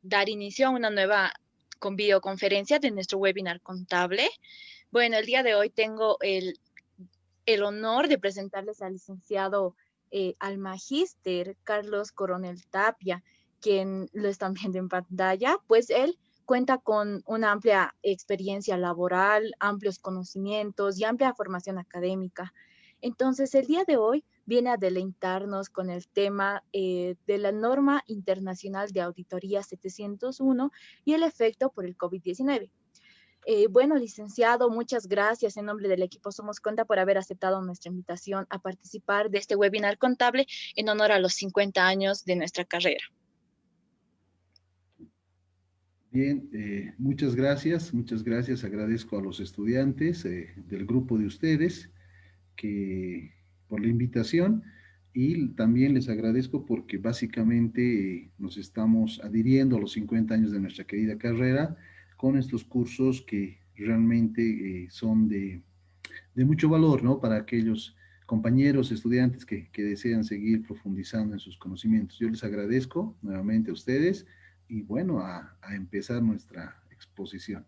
dar inicio a una nueva con videoconferencia de nuestro webinar contable. Bueno, el día de hoy tengo el honor de presentarles al licenciado, al magíster Carlos Coronel Tapia, quien lo están viendo en pantalla. Pues él cuenta con una amplia experiencia laboral, amplios conocimientos y amplia formación académica. Entonces, el día de hoy viene a deleitarnos con el tema de la norma internacional de auditoría 701 y el efecto por el COVID-19. Bueno, licenciado, muchas gracias en nombre del equipo Somos Cuenta por haber aceptado nuestra invitación a participar de este webinar contable en honor a los 50 años de nuestra carrera. Bien, muchas gracias. Agradezco a los estudiantes del grupo de ustedes por la invitación y también les agradezco porque básicamente nos estamos adhiriendo a los 50 años de nuestra querida carrera con estos cursos que realmente son de mucho valor, ¿no? Para aquellos compañeros, estudiantes que desean seguir profundizando en sus conocimientos. Yo les agradezco nuevamente a ustedes y bueno, a empezar nuestra exposición.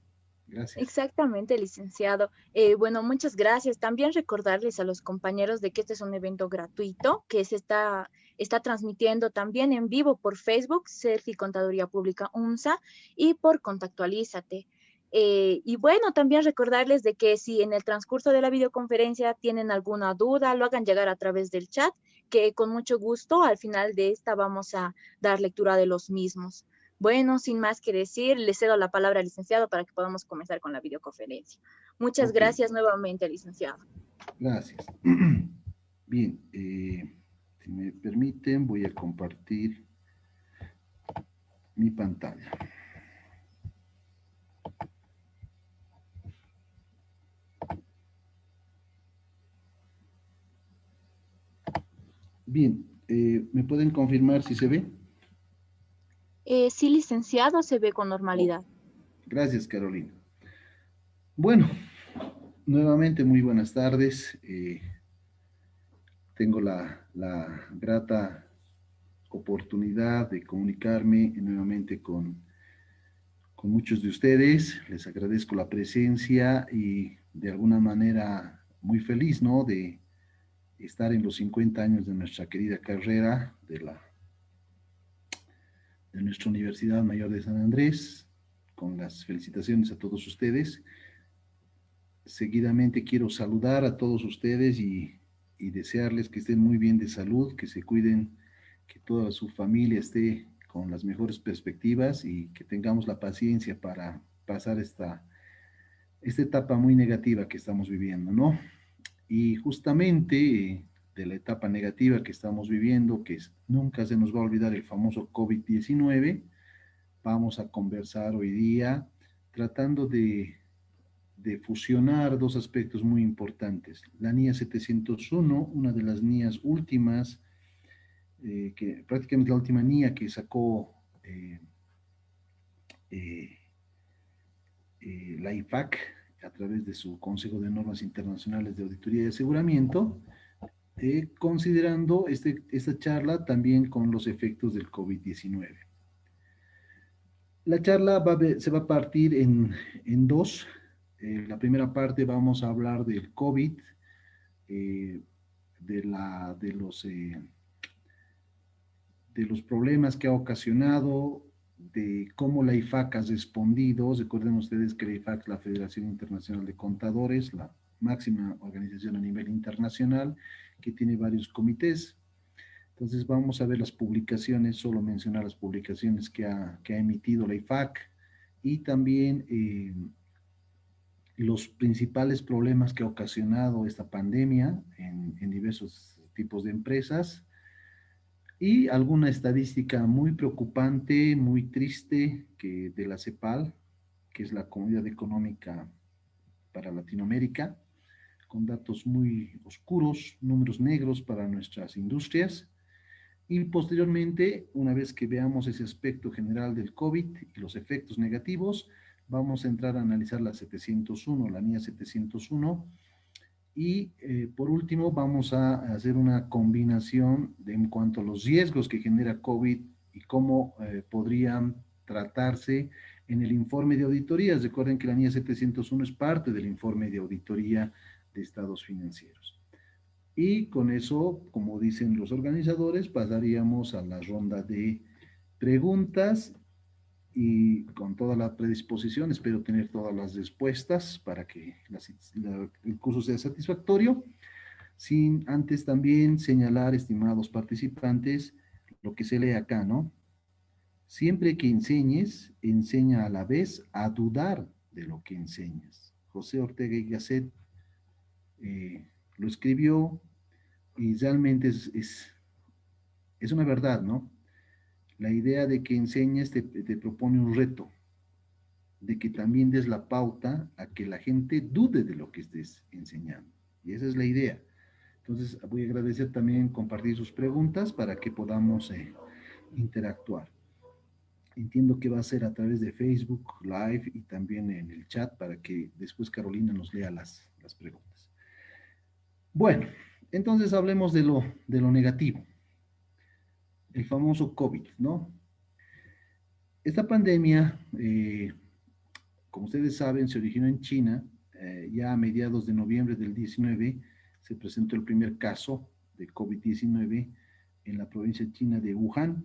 Gracias. Exactamente, licenciado. Bueno, muchas gracias. También recordarles a los compañeros de que este es un evento gratuito que está transmitiendo también en vivo por Facebook, Selfie Contaduría Pública UNSA, y por Contactualízate. Y bueno, también recordarles de que si en el transcurso de la videoconferencia tienen alguna duda, lo hagan llegar a través del chat, que con mucho gusto al final de esta vamos a dar lectura de los mismos. Bueno, sin más que decir, le cedo la palabra al licenciado para que podamos comenzar con la videoconferencia. Muchas Ok, gracias nuevamente, licenciado. gracias. Bien, si me permiten, voy a compartir mi pantalla. Bien, ¿me pueden confirmar si se ve? Sí, licenciado, se ve con Oh, normalidad. gracias, Carolina. Bueno, nuevamente muy buenas tardes. Tengo la grata oportunidad de comunicarme nuevamente con muchos de ustedes. Les agradezco la presencia y de alguna manera muy feliz, ¿no? De estar en los 50 años de nuestra querida carrera de nuestra Universidad Mayor de San Andrés, con las felicitaciones a todos ustedes. Seguidamente quiero saludar a todos ustedes y desearles que estén muy bien de salud, que se cuiden, que toda su familia esté con las mejores perspectivas y que tengamos la paciencia para pasar esta etapa muy negativa que estamos viviendo, ¿no? Y justamente de la etapa negativa que estamos viviendo, nunca se nos va a olvidar el famoso COVID-19, vamos a conversar hoy día tratando de fusionar dos aspectos muy importantes. La NIA 701, una de las NIAs últimas, que prácticamente la última NIA que sacó eh, la IFAC a través de su Consejo de Normas Internacionales de Auditoría y Aseguramiento, considerando esta charla también con los efectos del COVID-19. La charla se va a partir en dos. La primera parte vamos a hablar del COVID, eh, de los problemas que ha ocasionado, de cómo la IFAC ha respondido. Recuerden ustedes que la IFAC es la Federación Internacional de Contadores, la máxima organización a nivel internacional, que tiene varios comités. Entonces vamos a ver las publicaciones, solo mencionar las publicaciones que ha emitido la IFAC y también los principales problemas que ha ocasionado esta pandemia en diversos tipos de empresas y alguna estadística muy preocupante, muy triste de la CEPAL, que es la Comunidad Económica para Latinoamérica, con datos muy oscuros, números negros para nuestras industrias. Y posteriormente, una vez que veamos ese aspecto general del COVID y los efectos negativos, vamos a entrar a analizar la 701, la NIA 701. Y por último, vamos a hacer una combinación en cuanto a los riesgos que genera COVID y cómo podrían tratarse en el informe de auditorías. Recuerden que la NIA 701 es parte del informe de auditoría de estados financieros. Y con eso, como dicen los organizadores, pasaríamos a la ronda de preguntas y con toda la predisposición, espero tener todas las respuestas para que el curso sea satisfactorio, sin antes también señalar, estimados participantes, lo que se lee acá, ¿no? Siempre que enseñes, enseña a la vez a dudar de lo que enseñas. José Ortega y Gasset lo escribió y realmente es una verdad, ¿no? La idea de que enseñes te propone un reto, de que también des la pauta a que la gente dude de lo que estés enseñando. Y esa es la idea. Entonces, voy a agradecer también compartir sus preguntas para que podamos interactuar. Entiendo que va a ser a través de Facebook Live y también en el chat para que después Carolina nos lea las preguntas. Bueno, entonces hablemos de lo negativo. El famoso COVID, ¿no? Esta pandemia, como ustedes saben, se originó en China. Ya a mediados de noviembre del 19 se presentó el primer caso de COVID-19 en la provincia china de Wuhan.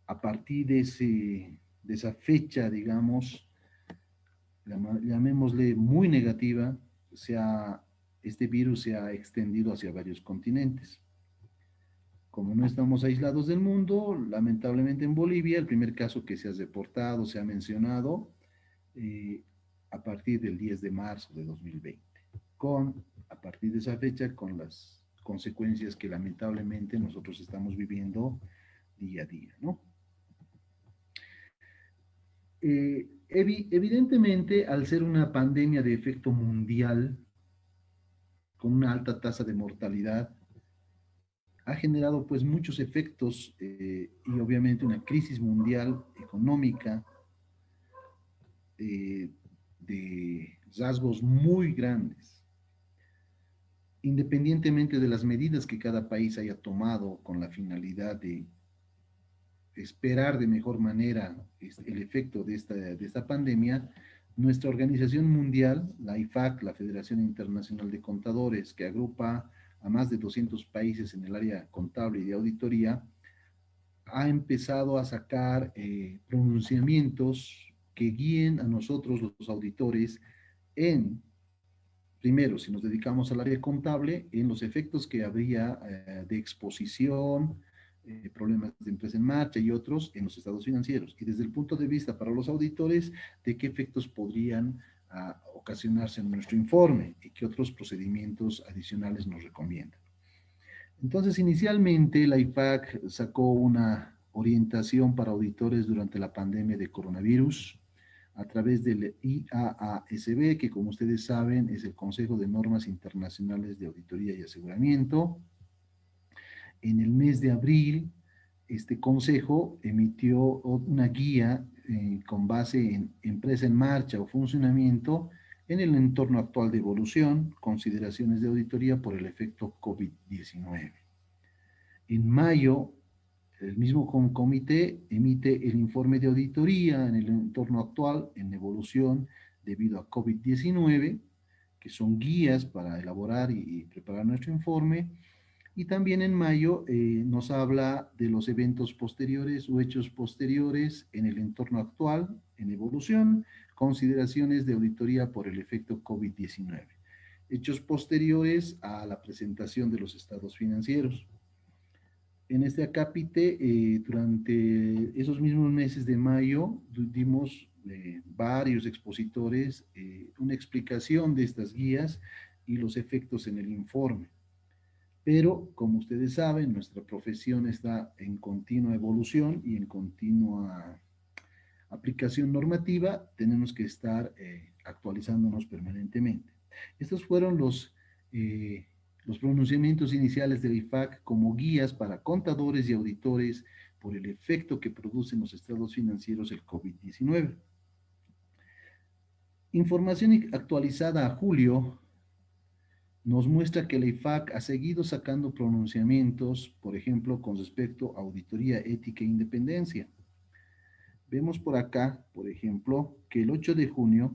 A partir de esa fecha, digamos, llamémosle muy negativa, este virus se ha extendido hacia varios continentes. Como no estamos aislados del mundo, lamentablemente en Bolivia, el primer caso que se ha reportado, se ha mencionado, a partir del 10 de marzo de 2020, a partir de esa fecha, con las consecuencias que lamentablemente nosotros estamos viviendo día a día, ¿no? Evidentemente, al ser una pandemia de efecto mundial, con una alta tasa de mortalidad, ha generado pues muchos efectos y obviamente una crisis mundial económica de rasgos muy grandes. Independientemente de las medidas que cada país haya tomado con la finalidad de esperar de mejor manera el efecto de esta pandemia, nuestra organización mundial, la IFAC, la Federación Internacional de Contadores, que agrupa a más de 200 países en el área contable y de auditoría, ha empezado a sacar pronunciamientos que guíen a nosotros los auditores primero, si nos dedicamos al área contable, en los efectos que habría de exposición, problemas de empresa en marcha y otros en los estados financieros. Y desde el punto de vista para los auditores, de qué efectos podrían ocasionarse en nuestro informe y qué otros procedimientos adicionales nos recomiendan. Entonces, inicialmente la IFAC sacó una orientación para auditores durante la pandemia de coronavirus a través del IAASB, que como ustedes saben es el Consejo de Normas Internacionales de Auditoría y Aseguramiento. En el mes de abril, este consejo emitió una guía con base en empresa en marcha o funcionamiento en el entorno actual de evolución, consideraciones de auditoría por el efecto COVID-19. En mayo, el mismo comité emite el informe de auditoría en el entorno actual en evolución debido a COVID-19, que son guías para elaborar y preparar nuestro informe. Y también en mayo nos habla de los eventos posteriores o hechos posteriores en el entorno actual, en evolución, consideraciones de auditoría por el efecto COVID-19. Hechos posteriores a la presentación de los estados financieros. En este acápite, durante esos mismos meses de mayo, dimos varios expositores una explicación de estas guías y los efectos en el informe. Pero, como ustedes saben, nuestra profesión está en continua evolución y en continua aplicación normativa. Tenemos que estar actualizándonos permanentemente. Estos fueron los pronunciamientos iniciales del IFAC como guías para contadores y auditores por el efecto que producen los estados financieros el COVID-19. Información actualizada a julio nos muestra que la IFAC ha seguido sacando pronunciamientos, por ejemplo, con respecto a auditoría ética e independencia. Vemos por acá, por ejemplo, que el 8 de junio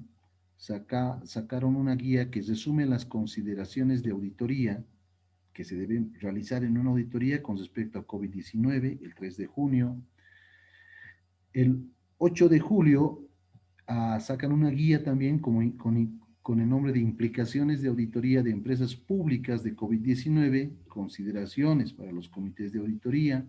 sacaron una guía que resume las consideraciones de auditoría que se deben realizar en una auditoría con respecto a COVID-19, el 3 de junio. El 8 de julio sacan una guía también con el nombre de Implicaciones de Auditoría de Empresas Públicas de COVID-19, consideraciones para los comités de auditoría.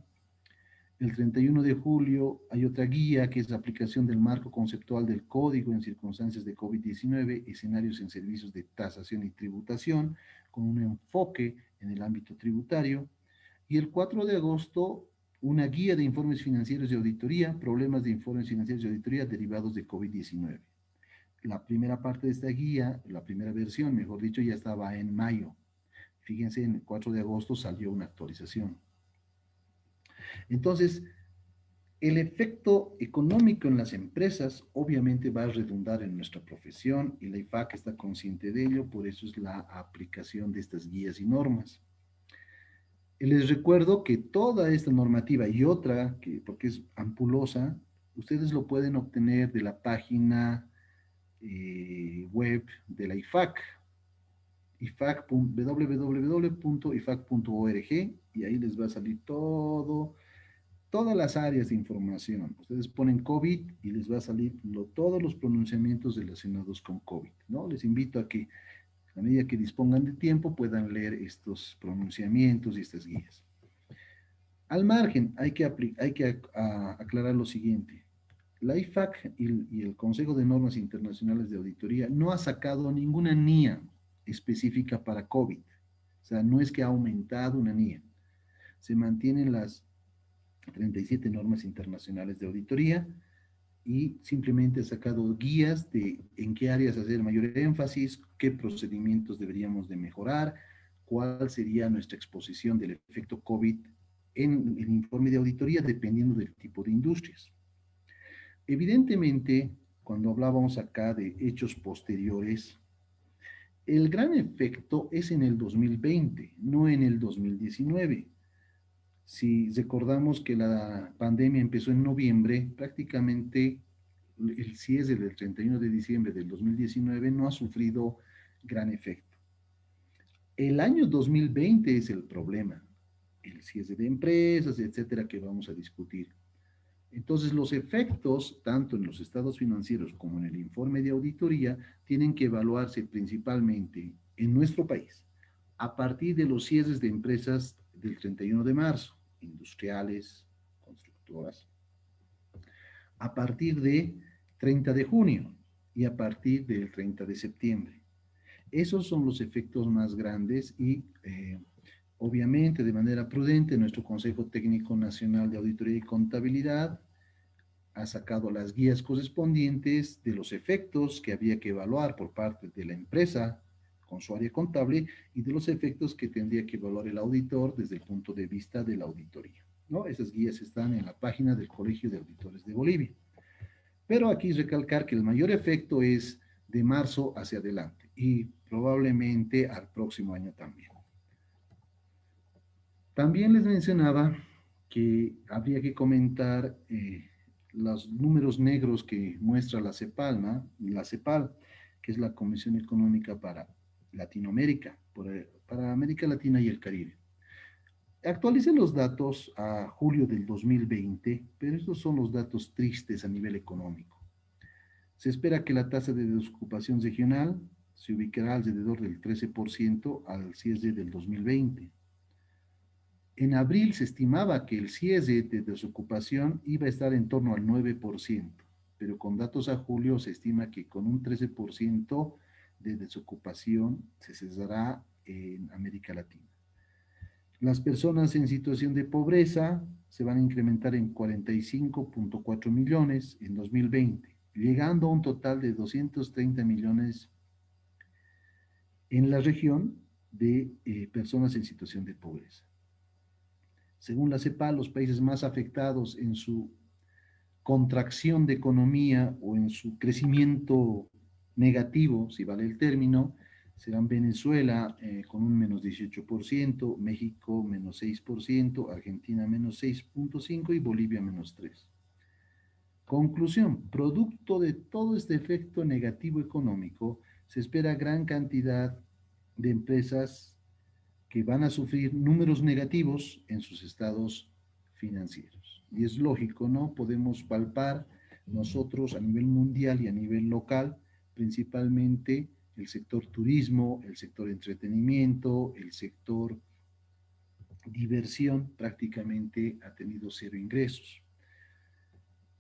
El 31 de julio hay otra guía que es la aplicación del marco conceptual del código en circunstancias de COVID-19, escenarios en servicios de tasación y tributación, con un enfoque en el ámbito tributario. Y el 4 de agosto, una guía de informes financieros de auditoría, problemas de informes financieros de auditoría derivados de COVID-19. La primera parte de esta guía, la primera versión, mejor dicho, ya estaba en mayo. Fíjense, en el 4 de agosto salió una actualización. Entonces, el efecto económico en las empresas obviamente va a redundar en nuestra profesión y la IFAC está consciente de ello, por eso es la aplicación de estas guías y normas. Les recuerdo que toda esta normativa y otra, porque es ampulosa, ustedes lo pueden obtener de la página web de la IFAC, www.ifac.org, y ahí les va a salir todas las áreas de información. Ustedes ponen COVID y les va a salir todos los pronunciamientos relacionados con COVID, ¿no? Les invito a que a medida que dispongan de tiempo puedan leer estos pronunciamientos y estas guías. Al margen, hay que aclarar lo siguiente. La IFAC y el Consejo de Normas Internacionales de Auditoría no ha sacado ninguna NIA específica para COVID. O sea, no es que ha aumentado una NIA. Se mantienen las 37 normas internacionales de auditoría y simplemente ha sacado guías de en qué áreas hacer mayor énfasis, qué procedimientos deberíamos de mejorar, cuál sería nuestra exposición del efecto COVID en el informe de auditoría dependiendo del tipo de industrias. Evidentemente, cuando hablábamos acá de hechos posteriores, el gran efecto es en el 2020, no en el 2019. Si recordamos que la pandemia empezó en noviembre, prácticamente el cierre del 31 de diciembre del 2019 no ha sufrido gran efecto. El año 2020 es el problema, el cierre de empresas, etcétera, que vamos a discutir. Entonces, los efectos, tanto en los estados financieros como en el informe de auditoría, tienen que evaluarse principalmente en nuestro país a partir de los cierres de empresas del 31 de marzo, industriales, constructoras, a partir de 30 de junio y a partir del 30 de septiembre. Esos son los efectos más grandes y obviamente de manera prudente nuestro Consejo Técnico Nacional de Auditoría y Contabilidad ha sacado las guías correspondientes de los efectos que había que evaluar por parte de la empresa con su área contable y de los efectos que tendría que evaluar el auditor desde el punto de vista de la auditoría, ¿no? Esas guías están en la página del Colegio de Auditores de Bolivia. Pero aquí recalcar que el mayor efecto es de marzo hacia adelante y probablemente al próximo año también. También les mencionaba que habría que comentar los números negros que muestra la CEPAL, ¿no? La CEPAL, que es la Comisión Económica para Latinoamérica, para América Latina y el Caribe. Actualicé los datos a julio del 2020, pero estos son los datos tristes a nivel económico. Se espera que la tasa de desocupación regional se ubicará alrededor del 13% al cierre del 2020. En abril se estimaba que el cierre de desocupación iba a estar en torno al 9%, pero con datos a julio se estima que con un 13% de desocupación se cesará en América Latina. Las personas en situación de pobreza se van a incrementar en 45.4 millones en 2020, llegando a un total de 230 millones en la región de personas en situación de pobreza. Según la CEPAL, los países más afectados en su contracción de economía o en su crecimiento negativo, si vale el término, serán Venezuela con un menos 18%, México menos 6%, Argentina menos 6.5% y Bolivia menos 3%. Conclusión, producto de todo este efecto negativo económico, se espera gran cantidad de empresas que van a sufrir números negativos en sus estados financieros. Y es lógico, ¿no? Podemos palpar nosotros a nivel mundial y a nivel local, principalmente el sector turismo, el sector entretenimiento, el sector diversión, prácticamente ha tenido cero ingresos.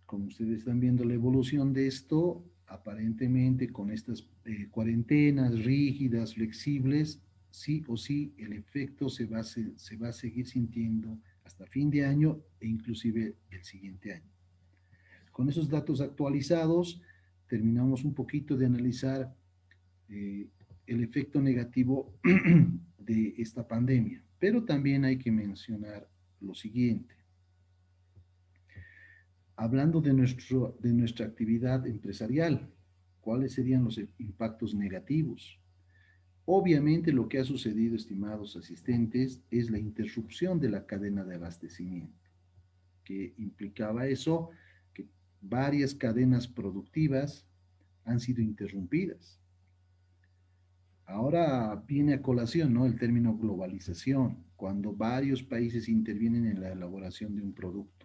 Como ustedes están viendo la evolución de esto, aparentemente con estas cuarentenas rígidas, flexibles, sí o sí el efecto se va a seguir sintiendo hasta fin de año e inclusive el siguiente año. Con esos datos actualizados, terminamos un poquito de analizar eh, el efecto negativo de esta pandemia. Pero también hay que mencionar lo siguiente. Hablando de nuestra actividad empresarial, ¿cuáles serían los impactos negativos? Obviamente lo que ha sucedido, estimados asistentes, es la interrupción de la cadena de abastecimiento, que implicaba eso, que varias cadenas productivas han sido interrumpidas. Ahora viene a colación, ¿no?, el término globalización, cuando varios países intervienen en la elaboración de un producto.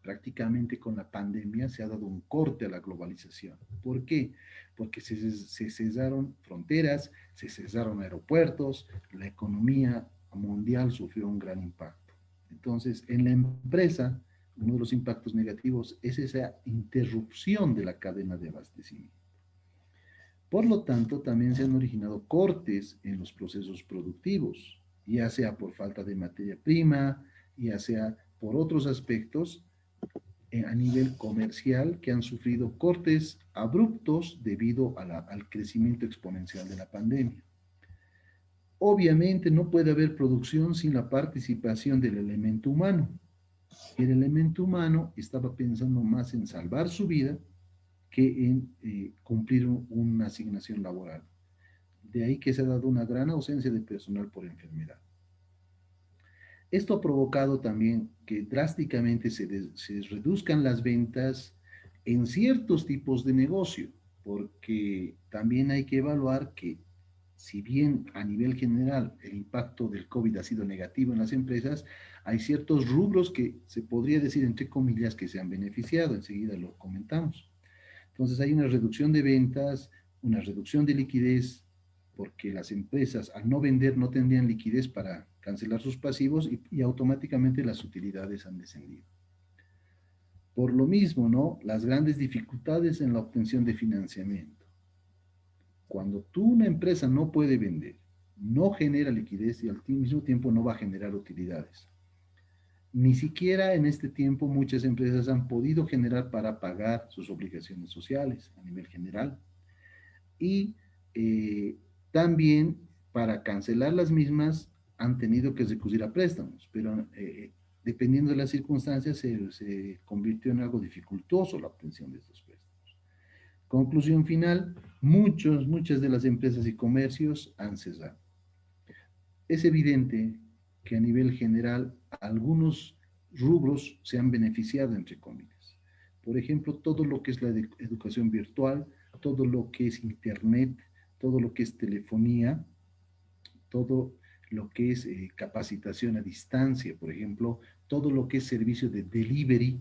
Prácticamente con la pandemia se ha dado un corte a la globalización. ¿Por qué? Porque se cesaron fronteras, se cesaron aeropuertos, la economía mundial sufrió un gran impacto. Entonces, en la empresa, uno de los impactos negativos es esa interrupción de la cadena de abastecimiento. Por lo tanto, también se han originado cortes en los procesos productivos, ya sea por falta de materia prima, ya sea por otros aspectos a nivel comercial que han sufrido cortes abruptos debido al crecimiento exponencial de la pandemia. Obviamente no puede haber producción sin la participación del elemento humano. El elemento humano estaba pensando más en salvar su vida que en cumplir una asignación laboral. De ahí que se ha dado una gran ausencia de personal por enfermedad. Esto ha provocado también que drásticamente se reduzcan las ventas en ciertos tipos de negocio, porque también hay que evaluar que si bien a nivel general el impacto del COVID ha sido negativo en las empresas, hay ciertos rubros que se podría decir, entre comillas, que se han beneficiado, enseguida lo comentamos. Entonces hay una reducción de ventas, una reducción de liquidez, porque las empresas al no vender no tendrían liquidez para cancelar sus pasivos y automáticamente las utilidades han descendido. Por lo mismo, ¿no?, las grandes dificultades en la obtención de financiamiento. Cuando tú, una empresa, no puede vender, no genera liquidez y al mismo tiempo no va a generar utilidades. Ni siquiera en este tiempo muchas empresas han podido generar para pagar sus obligaciones sociales a nivel general. Y también para cancelar las mismas han tenido que recurrir a préstamos, pero dependiendo de las circunstancias se convirtió en algo dificultoso la obtención de estos préstamos. Conclusión final, muchas de las empresas y comercios han cesado. Es evidente que a nivel general algunos rubros se han beneficiado, entre comillas. Por ejemplo, todo lo que es la educación virtual, todo lo que es internet, todo lo que es telefonía, todo lo que es capacitación a distancia, por ejemplo, todo lo que es servicio de delivery,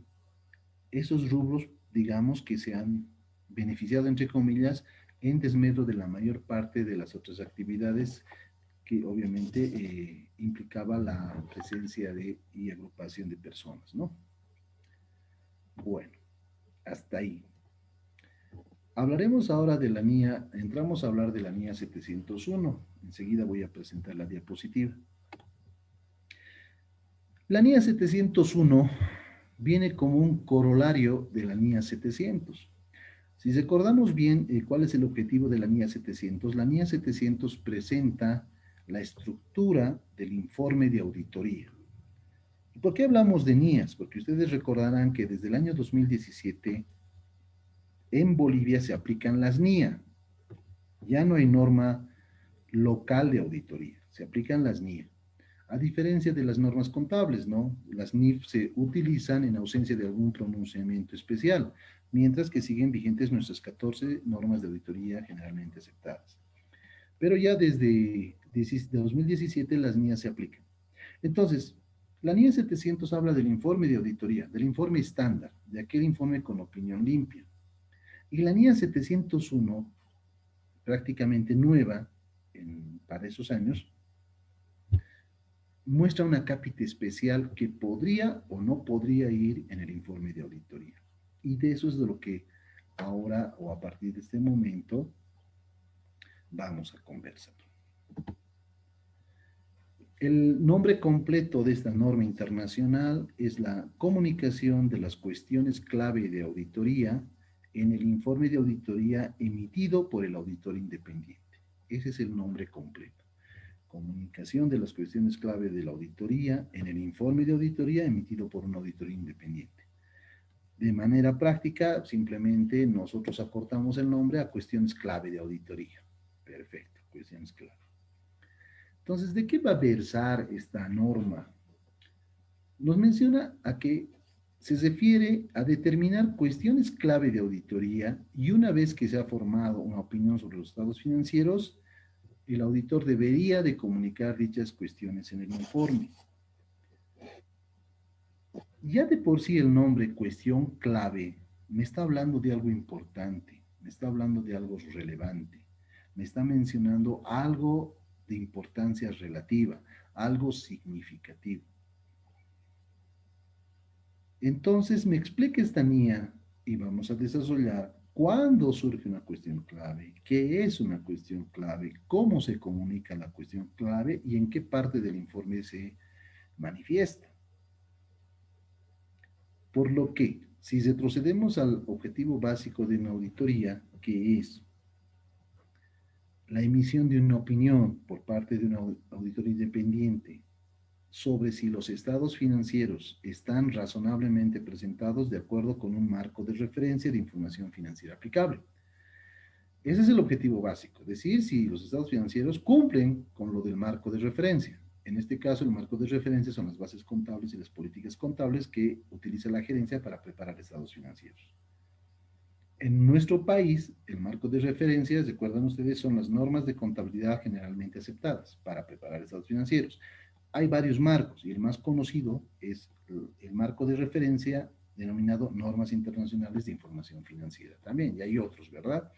esos rubros, digamos, que se han beneficiado, entre comillas, en desmedro de la mayor parte de las otras actividades que obviamente implicaba la presencia y agrupación de personas, ¿no? Bueno, hasta ahí. Hablaremos ahora de la NIA, entramos a hablar de la NIA 701. Enseguida voy a presentar la diapositiva. La NIA 701 viene como un corolario de la NIA 700. Si recordamos bien cuál es el objetivo de la NIA 700, la NIA 700 presenta la estructura del informe de auditoría. ¿Y por qué hablamos de NIAs? Porque ustedes recordarán que desde el año 2017 en Bolivia se aplican las NIA. Ya no hay norma local de auditoría, se aplican las NIA. A diferencia de las normas contables, ¿no? Las NIF se utilizan en ausencia de algún pronunciamiento especial, mientras que siguen vigentes nuestras 14 normas de auditoría generalmente aceptadas. Pero ya desde 2017 las NIA se aplican. Entonces, la NIA 700 habla del informe de auditoría, del informe estándar, de aquel informe con opinión limpia. Y la NIA 701, prácticamente nueva para esos años, muestra una cápita especial que podría o no podría ir en el informe de auditoría. Y de eso es de lo que ahora o a partir de este momento vamos a conversar. El nombre completo de esta norma internacional es la comunicación de las cuestiones clave de auditoría en el informe de auditoría emitido por el auditor independiente. Ese es el nombre completo. Comunicación de las cuestiones clave de la auditoría en el informe de auditoría emitido por un auditor independiente. De manera práctica, simplemente nosotros acortamos el nombre a cuestiones clave de auditoría. Perfecto, cuestiones clave. Entonces, ¿de qué va a versar esta norma? Nos menciona a que se refiere a determinar cuestiones clave de auditoría y una vez que se ha formado una opinión sobre los estados financieros, el auditor debería de comunicar dichas cuestiones en el informe. Ya de por sí el nombre cuestión clave me está hablando de algo importante, me está hablando de algo relevante, me está mencionando algo de importancia relativa, algo significativo. Entonces me explica esta NIA y vamos a desarrollar cuándo surge una cuestión clave, qué es una cuestión clave, cómo se comunica la cuestión clave y en qué parte del informe se manifiesta. Por lo que, si retrocedemos al objetivo básico de una auditoría, que es la emisión de una opinión por parte de un auditor independiente sobre si los estados financieros están razonablemente presentados de acuerdo con un marco de referencia de información financiera aplicable. Ese es el objetivo básico, decir si los estados financieros cumplen con lo del marco de referencia. En este caso, el marco de referencia son las bases contables y las políticas contables que utiliza la gerencia para preparar estados financieros. En nuestro país, el marco de referencia, recuerdan ustedes, son las normas de contabilidad generalmente aceptadas para preparar estados financieros. Hay varios marcos y el más conocido es el marco de referencia denominado Normas Internacionales de Información Financiera también, y hay otros, ¿verdad?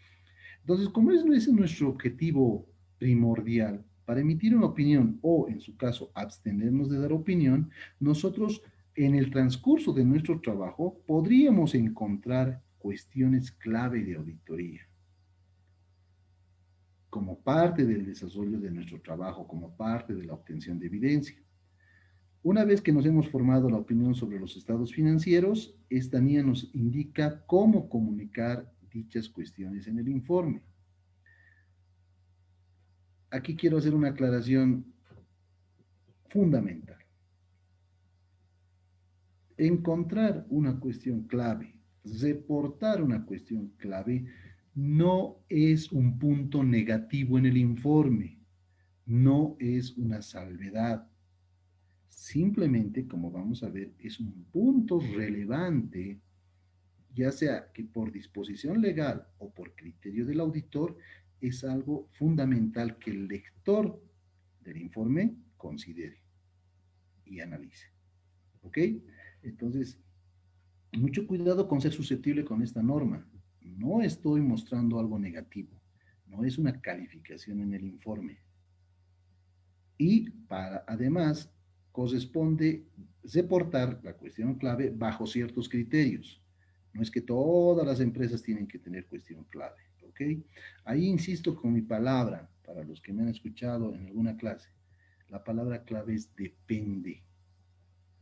Entonces, como ese es nuestro objetivo primordial para emitir una opinión o, en su caso, abstenernos de dar opinión, nosotros en el transcurso de nuestro trabajo podríamos encontrar cuestiones clave de auditoría como parte del desarrollo de nuestro trabajo, como parte de la obtención de evidencia. Una vez que nos hemos formado la opinión sobre los estados financieros, esta NIA nos indica cómo comunicar dichas cuestiones en el informe. Aquí quiero hacer una aclaración fundamental. Encontrar una cuestión clave, reportar una cuestión clave, no es un punto negativo en el informe, no es una salvedad. Simplemente, como vamos a ver, es un punto relevante, ya sea que por disposición legal o por criterio del auditor, es algo fundamental que el lector del informe considere y analice. ¿Ok? Entonces, mucho cuidado con ser susceptible con esta norma. No estoy mostrando algo negativo, no es una calificación en el informe. Y además, corresponde reportar la cuestión clave bajo ciertos criterios. No es que todas las empresas tienen que tener cuestión clave, ¿ok? Ahí insisto con mi palabra, para los que me han escuchado en alguna clase, la palabra clave es depende.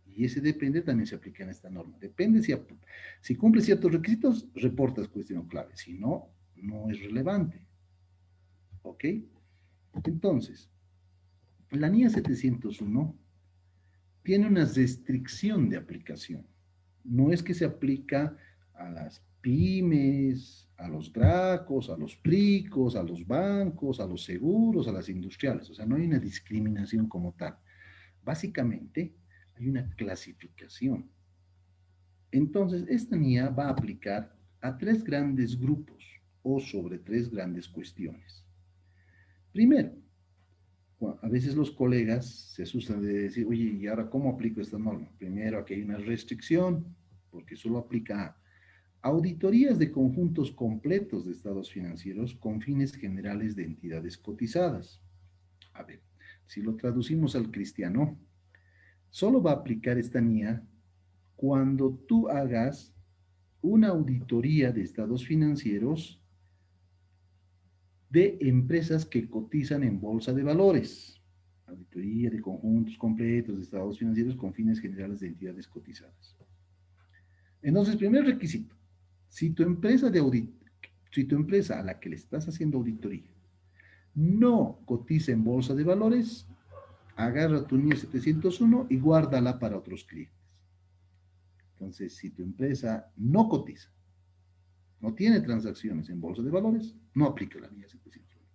Y ese depende también se aplica en esta norma. Depende si cumple ciertos requisitos, reportas cuestión clave. Si no, no es relevante. ¿Ok? Entonces, la NIA 701 tiene una restricción de aplicación. No es que se aplica a las pymes, a los gracos, a los pricos, a los bancos, a los seguros, a las industriales. O sea, no hay una discriminación como tal. Básicamente, hay una clasificación. Entonces, esta NIA va a aplicar a tres grandes grupos o sobre tres grandes cuestiones. Primero, a veces los colegas se asustan de decir, oye, ¿y ahora cómo aplico esta norma? Primero, aquí hay una restricción, porque solo aplica a auditorías de conjuntos completos de estados financieros con fines generales de entidades cotizadas. A ver, si lo traducimos al cristiano, solo va a aplicar esta NIA cuando tú hagas una auditoría de estados financieros de empresas que cotizan en bolsa de valores. Auditoría de conjuntos completos de estados financieros con fines generales de entidades cotizadas. Entonces, primer requisito, si tu empresa si tu empresa a la que le estás haciendo auditoría no cotiza en bolsa de valores, agarra tu NIE 701 y guárdala para otros clientes. Entonces, si tu empresa no cotiza, no tiene transacciones en bolsa de valores, no aplica la NIE 701.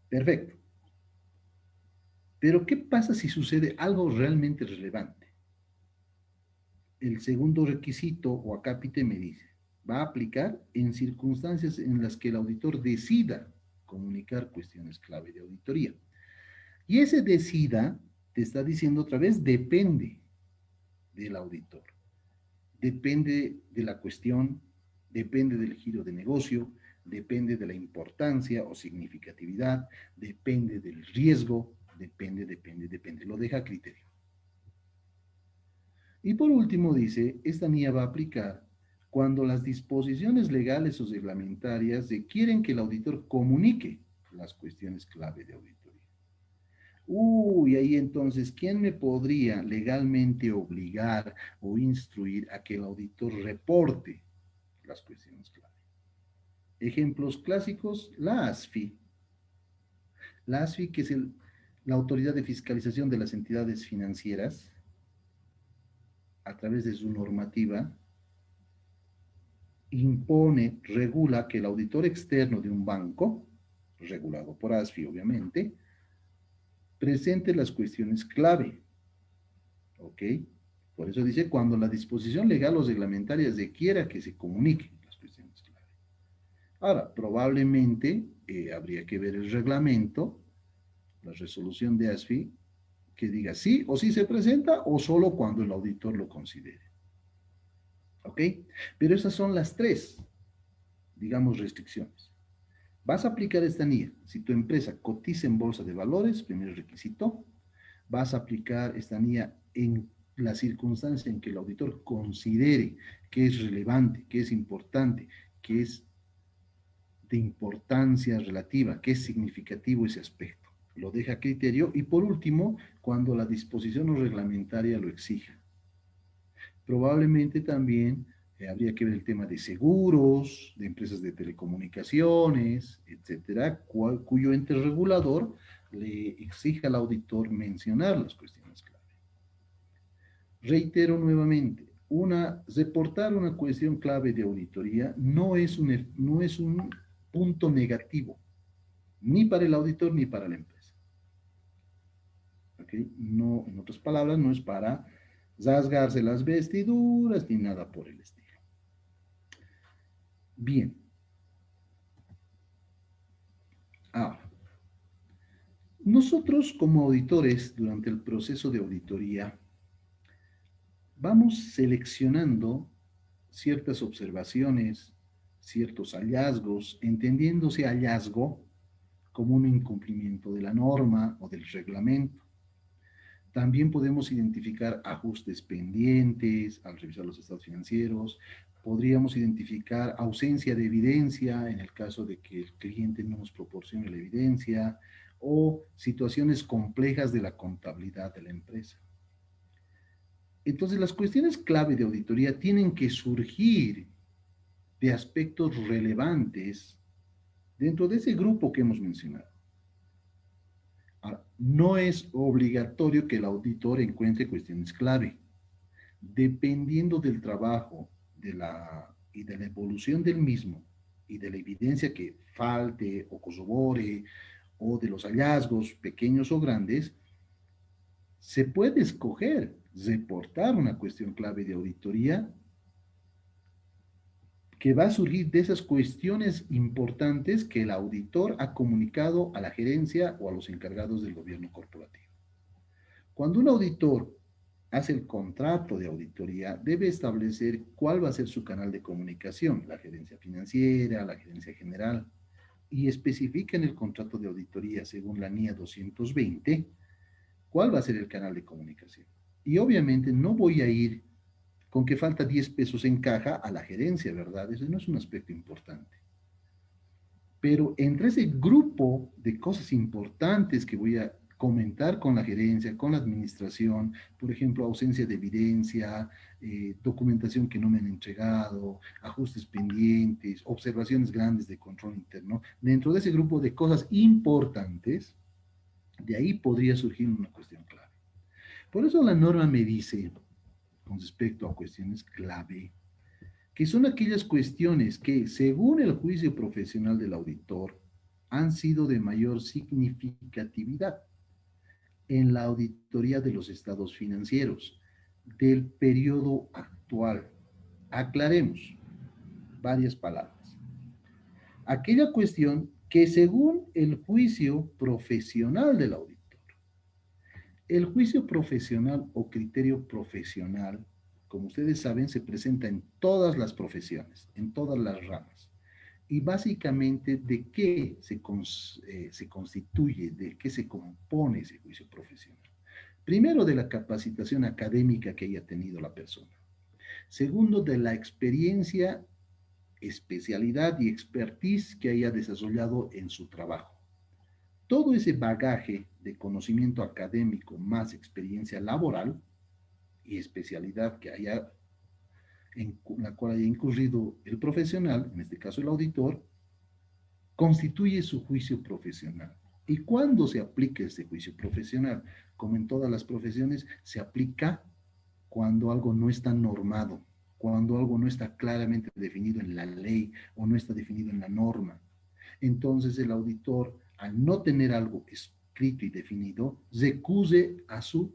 Perfecto. Pero, ¿qué pasa si sucede algo realmente relevante? El segundo requisito o acápite me dice, va a aplicar en circunstancias en las que el auditor decida comunicar cuestiones clave de auditoría. Y ese decida, te está diciendo otra vez, depende del auditor. Depende de la cuestión, depende del giro de negocio, depende de la importancia o significatividad, depende del riesgo, depende. Lo deja a criterio. Y por último dice, esta NIA va a aplicar cuando las disposiciones legales o reglamentarias requieren que el auditor comunique las cuestiones clave de auditoría. Uy, ahí entonces, ¿quién me podría legalmente obligar o instruir a que el auditor reporte las cuestiones clave? Ejemplos clásicos, la ASFI. La ASFI, que es la autoridad de fiscalización de las entidades financieras, a través de su normativa, impone, regula que el auditor externo de un banco, regulado por ASFI obviamente, presente las cuestiones clave. ¿Ok? Por eso dice, cuando la disposición legal o reglamentaria requiera que se comuniquen las cuestiones clave. Ahora, probablemente habría que ver el reglamento, la resolución de ASFI, que diga sí o sí se presenta o solo cuando el auditor lo considere. ¿Ok? Pero esas son las tres, digamos, restricciones. Vas a aplicar esta NIA. Si tu empresa cotiza en bolsa de valores, primer requisito, vas a aplicar esta NIA en la circunstancia en que el auditor considere que es relevante, que es importante, que es de importancia relativa, que es significativo ese aspecto. Lo deja a criterio. Y por último, cuando la disposición o reglamentaria lo exija. Probablemente también habría que ver el tema de seguros, de empresas de telecomunicaciones, etcétera, cuyo ente regulador le exija al auditor mencionar las cuestiones clave. Reitero nuevamente, reportar una cuestión clave de auditoría no es un punto negativo, ni para el auditor ni para la empresa. ¿Okay? No, en otras palabras, no es para rasgarse las vestiduras ni nada por el estilo. Bien. Ahora, nosotros como auditores, durante el proceso de auditoría, vamos seleccionando ciertas observaciones, ciertos hallazgos, entendiéndose hallazgo como un incumplimiento de la norma o del reglamento. También podemos identificar ajustes pendientes al revisar los estados financieros. Podríamos identificar ausencia de evidencia en el caso de que el cliente no nos proporcione la evidencia o situaciones complejas de la contabilidad de la empresa. Entonces, las cuestiones clave de auditoría tienen que surgir de aspectos relevantes dentro de ese grupo que hemos mencionado. Ahora, no es obligatorio que el auditor encuentre cuestiones clave. Dependiendo del trabajo y de la evolución del mismo y de la evidencia que falte o corrobore o de los hallazgos pequeños o grandes, Se puede escoger reportar una cuestión clave de auditoría que va a surgir de esas cuestiones importantes que el auditor ha comunicado a la gerencia o a los encargados del gobierno corporativo. Cuando un auditor hace el contrato de auditoría, debe establecer cuál va a ser su canal de comunicación, la gerencia financiera, la gerencia general, y especifica en el contrato de auditoría, según la NIA 220, cuál va a ser el canal de comunicación. Y obviamente no voy a ir con que falta 10 pesos en caja a la gerencia, ¿verdad? Eso no es un aspecto importante. Pero entre ese grupo de cosas importantes que voy a comentar con la gerencia, con la administración, por ejemplo, ausencia de evidencia, documentación que no me han entregado, ajustes pendientes, observaciones grandes de control interno, dentro de ese grupo de cosas importantes, de ahí podría surgir una cuestión clave. Por eso la norma me dice, con respecto a cuestiones clave, que son aquellas cuestiones que, según el juicio profesional del auditor, han sido de mayor significatividad en la auditoría de los estados financieros del periodo actual. Aclaremos varias palabras. Aquella cuestión que, según el juicio profesional del auditor, el juicio profesional o criterio profesional, como ustedes saben, se presenta en todas las profesiones, en todas las ramas. Y básicamente, ¿de qué se constituye, de qué se compone ese juicio profesional? Primero, de la capacitación académica que haya tenido la persona. Segundo, de la experiencia, especialidad y expertise que haya desarrollado en su trabajo. Todo ese bagaje de conocimiento académico más experiencia laboral y especialidad que haya en la cual haya incurrido el profesional, en este caso el auditor, constituye su juicio profesional. ¿Y cuándo se aplica este juicio profesional? Como en todas las profesiones, se aplica cuando algo no está normado, cuando algo no está claramente definido en la ley o no está definido en la norma. Entonces el auditor, al no tener algo escrito y definido, recurre a su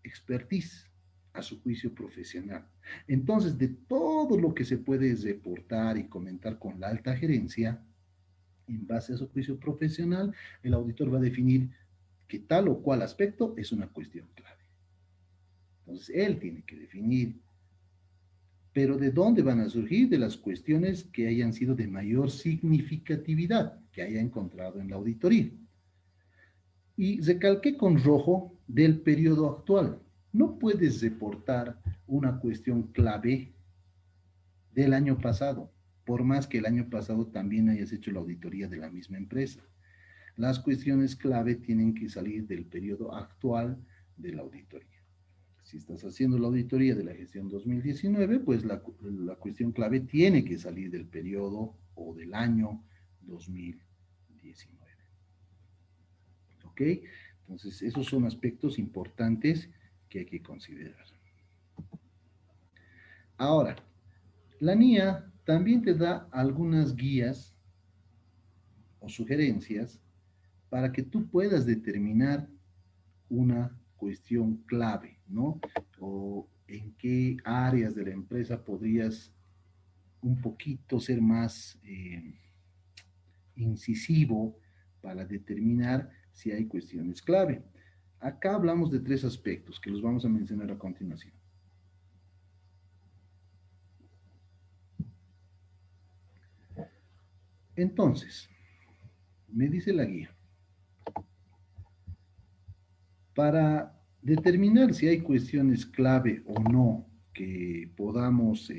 expertise, a su juicio profesional. Entonces, de todo lo que se puede reportar y comentar con la alta gerencia, en base a su juicio profesional, el auditor va a definir que tal o cual aspecto es una cuestión clave. Entonces, él tiene que definir, pero ¿de dónde van a surgir? De las cuestiones que hayan sido de mayor significatividad, que haya encontrado en la auditoría. Y recalqué con rojo del periodo actual. No puedes reportar una cuestión clave del año pasado, por más que el año pasado también hayas hecho la auditoría de la misma empresa. Las cuestiones clave tienen que salir del periodo actual de la auditoría. Si estás haciendo la auditoría de la gestión 2019, pues la cuestión clave tiene que salir del periodo o del año 2019. ¿Ok? Entonces, esos son aspectos importantes que hay que considerar. Ahora, la NIA también te da algunas guías o sugerencias para que tú puedas determinar una cuestión clave, ¿no? O en qué áreas de la empresa podrías un poquito ser más incisivo para determinar si hay cuestiones clave. Acá hablamos de 3 aspectos que los vamos a mencionar a continuación. Entonces, me dice la guía, para determinar si hay cuestiones clave o no que podamos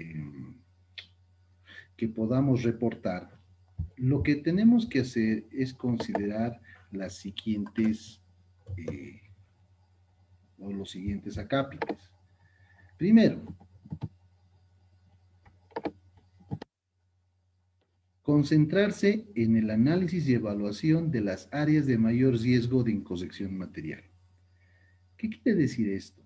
reportar, lo que tenemos que hacer es considerar las siguientes o los siguientes acápites. Primero, concentrarse en el análisis y evaluación de las áreas de mayor riesgo de incorrección material. ¿Qué quiere decir esto?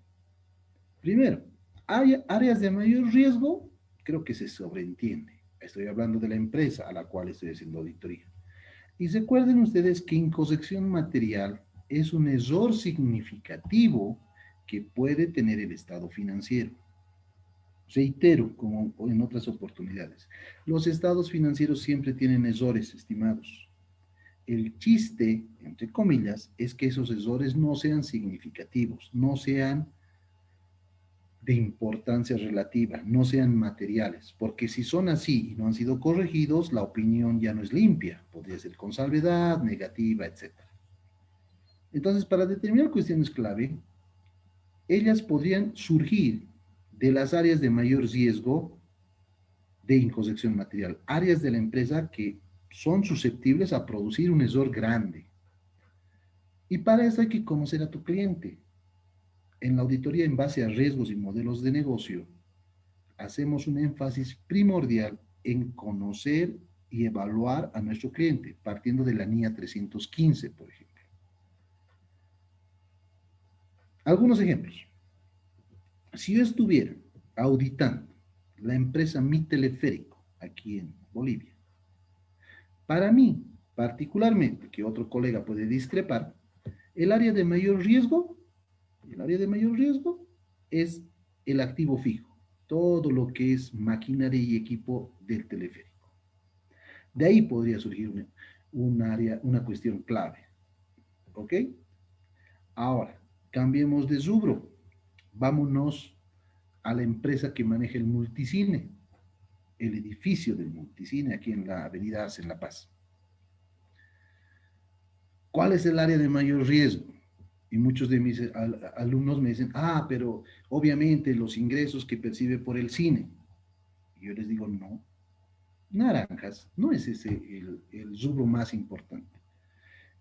Primero, hay áreas de mayor riesgo, creo que se sobreentiende. Estoy hablando de la empresa a la cual estoy haciendo auditoría. Y recuerden ustedes que incorrección material es un error significativo que puede tener el estado financiero. Reitero, como en otras oportunidades, los estados financieros siempre tienen errores, estimados. El chiste, entre comillas, es que esos errores no sean significativos, no sean de importancia relativa, no sean materiales, porque si son así y no han sido corregidos, la opinión ya no es limpia, podría ser con salvedad, negativa, etc. Entonces, para determinar cuestiones clave, ellas podrían surgir de las áreas de mayor riesgo de incorrección material, áreas de la empresa que son susceptibles a producir un error grande. Y para eso hay que conocer a tu cliente. En la auditoría en base a riesgos y modelos de negocio, hacemos un énfasis primordial en conocer y evaluar a nuestro cliente, partiendo de la NIA 315, por ejemplo. Algunos ejemplos. Si yo estuviera auditando la empresa Mi Teleférico aquí en Bolivia, para mí, particularmente, que otro colega puede discrepar, el área de mayor riesgo, el área de mayor riesgo es el activo fijo, todo lo que es maquinaria y equipo del teleférico. De ahí podría surgir una cuestión clave. ¿Ok? Ahora, cambiemos de rubro. Vámonos a la empresa que maneja el multicine, el edificio del multicine aquí en la avenida Arce, en La Paz. ¿Cuál es el área de mayor riesgo? Y muchos de mis alumnos me dicen, pero obviamente los ingresos que percibe por el cine. Y yo les digo, no, naranjas, no es ese el rubro más importante.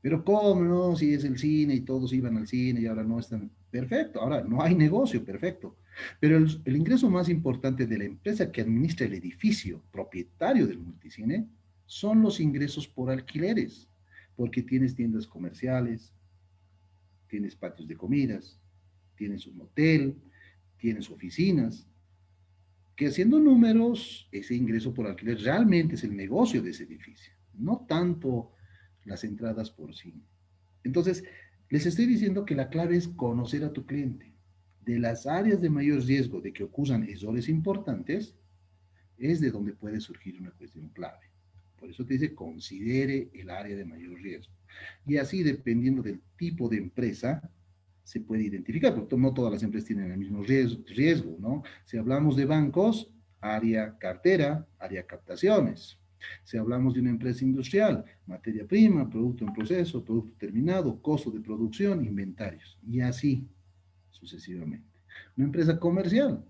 Pero ¿cómo no? Si es el cine y todos iban al cine y ahora no están. Perfecto, ahora no hay negocio, perfecto. Pero el ingreso más importante de la empresa que administra el edificio propietario del multicine son los ingresos por alquileres, porque tienes tiendas comerciales, tienes patios de comidas, tienes un hotel, tienes oficinas, que haciendo números, ese ingreso por alquiler realmente es el negocio de ese edificio, no tanto las entradas por cine. Entonces, les estoy diciendo que la clave es conocer a tu cliente. De las áreas de mayor riesgo de que ocurran errores importantes, es de donde puede surgir una cuestión clave. Por eso te dice, considere el área de mayor riesgo. Y así, dependiendo del tipo de empresa, se puede identificar, porque no todas las empresas tienen el mismo riesgo, ¿no? Si hablamos de bancos, área cartera, área captaciones. Si hablamos de una empresa industrial, materia prima, producto en proceso, producto terminado, costo de producción, inventarios, y así sucesivamente. Una empresa comercial,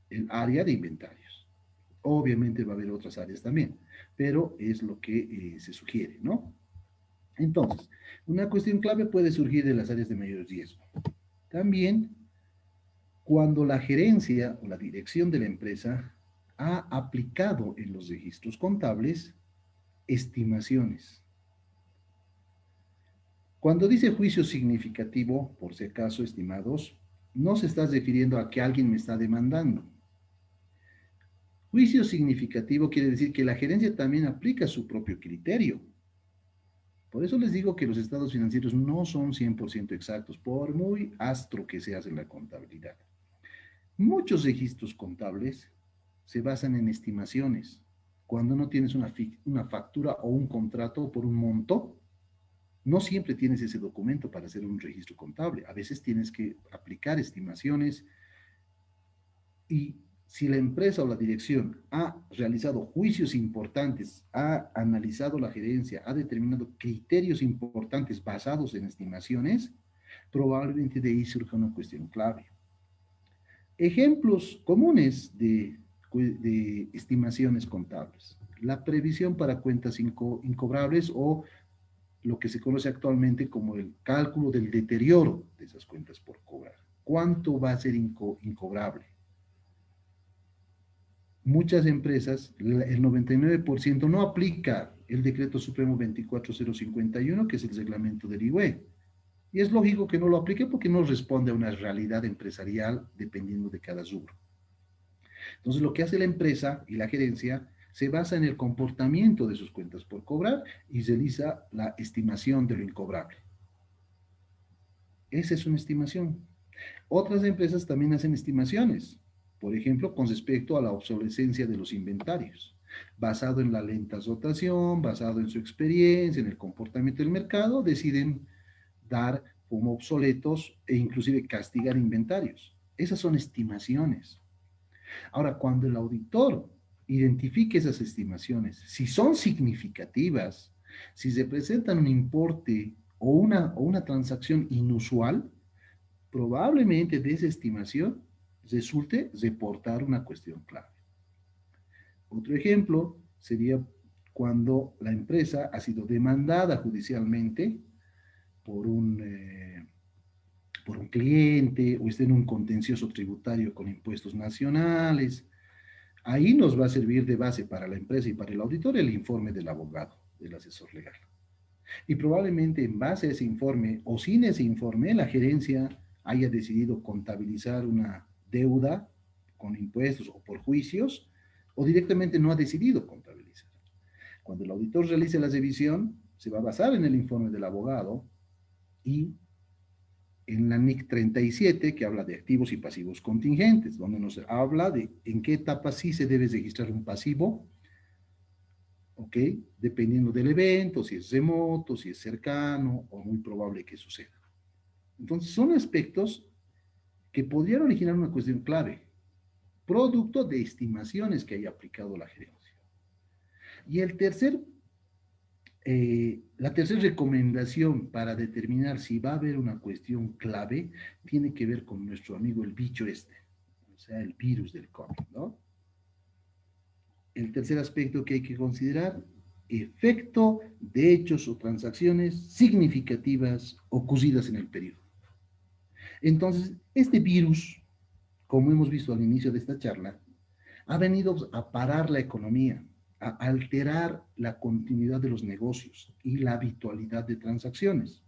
el área de inventarios. Obviamente va a haber otras áreas también, pero es lo que se sugiere, ¿no? Entonces, una cuestión clave puede surgir de las áreas de mayor riesgo. También cuando la gerencia o la dirección de la empresa ha aplicado en los registros contables estimaciones. Cuando dice juicio significativo, por si acaso, estimados, no se está refiriendo a que alguien me está demandando. Juicio significativo quiere decir que la gerencia también aplica su propio criterio. Por eso les digo que los estados financieros no son 100% exactos, por muy astro que se hace la contabilidad. Muchos registros contables se basan en estimaciones. Cuando no tienes una factura o un contrato por un monto, no siempre tienes ese documento para hacer un registro contable. A veces tienes que aplicar estimaciones y si la empresa o la dirección ha realizado juicios importantes, ha analizado la gerencia, ha determinado criterios importantes basados en estimaciones, probablemente de ahí surja una cuestión clave. Ejemplos comunes de estimaciones contables. La previsión para cuentas incobrables o lo que se conoce actualmente como el cálculo del deterioro de esas cuentas por cobrar. ¿Cuánto va a ser incobrable? Muchas empresas, el 99% no aplica el decreto supremo 24051, que es el reglamento del IUE. Y es lógico que no lo aplique porque no responde a una realidad empresarial dependiendo de cada rubro. Entonces, lo que hace la empresa y la gerencia se basa en el comportamiento de sus cuentas por cobrar y realiza la estimación de lo incobrable. Esa es una estimación. Otras empresas también hacen estimaciones, por ejemplo, con respecto a la obsolescencia de los inventarios, basado en la lenta rotación, basado en su experiencia, en el comportamiento del mercado, deciden dar como obsoletos e inclusive castigar inventarios. Esas son estimaciones. Ahora, cuando el auditor identifique esas estimaciones, si son significativas, si se presentan un importe o una transacción inusual, probablemente de esa estimación resulte reportar una cuestión clave. Otro ejemplo sería cuando la empresa ha sido demandada judicialmente por por un cliente o está en un contencioso tributario con impuestos nacionales. Ahí nos va a servir de base para la empresa y para el auditor el informe del abogado, del asesor legal. Y probablemente en base a ese informe o sin ese informe, la gerencia haya decidido contabilizar una deuda con impuestos o por juicios, o directamente no ha decidido contabilizar. Cuando el auditor realice la revisión, se va a basar en el informe del abogado y en la NIC 37, que habla de activos y pasivos contingentes, donde nos habla de en qué etapa sí se debe registrar un pasivo, ¿ok? Dependiendo del evento, si es remoto, si es cercano o muy probable que suceda. Entonces, son aspectos que podrían originar una cuestión clave, producto de estimaciones que haya aplicado la gerencia. Y la tercera recomendación para determinar si va a haber una cuestión clave tiene que ver con nuestro amigo el bicho este, o sea, el virus del COVID, ¿no? El tercer aspecto que hay que considerar, efecto de hechos o transacciones significativas ocurridas en el periodo. Entonces, este virus, como hemos visto al inicio de esta charla, ha venido a parar la economía, a alterar la continuidad de los negocios y la habitualidad de transacciones.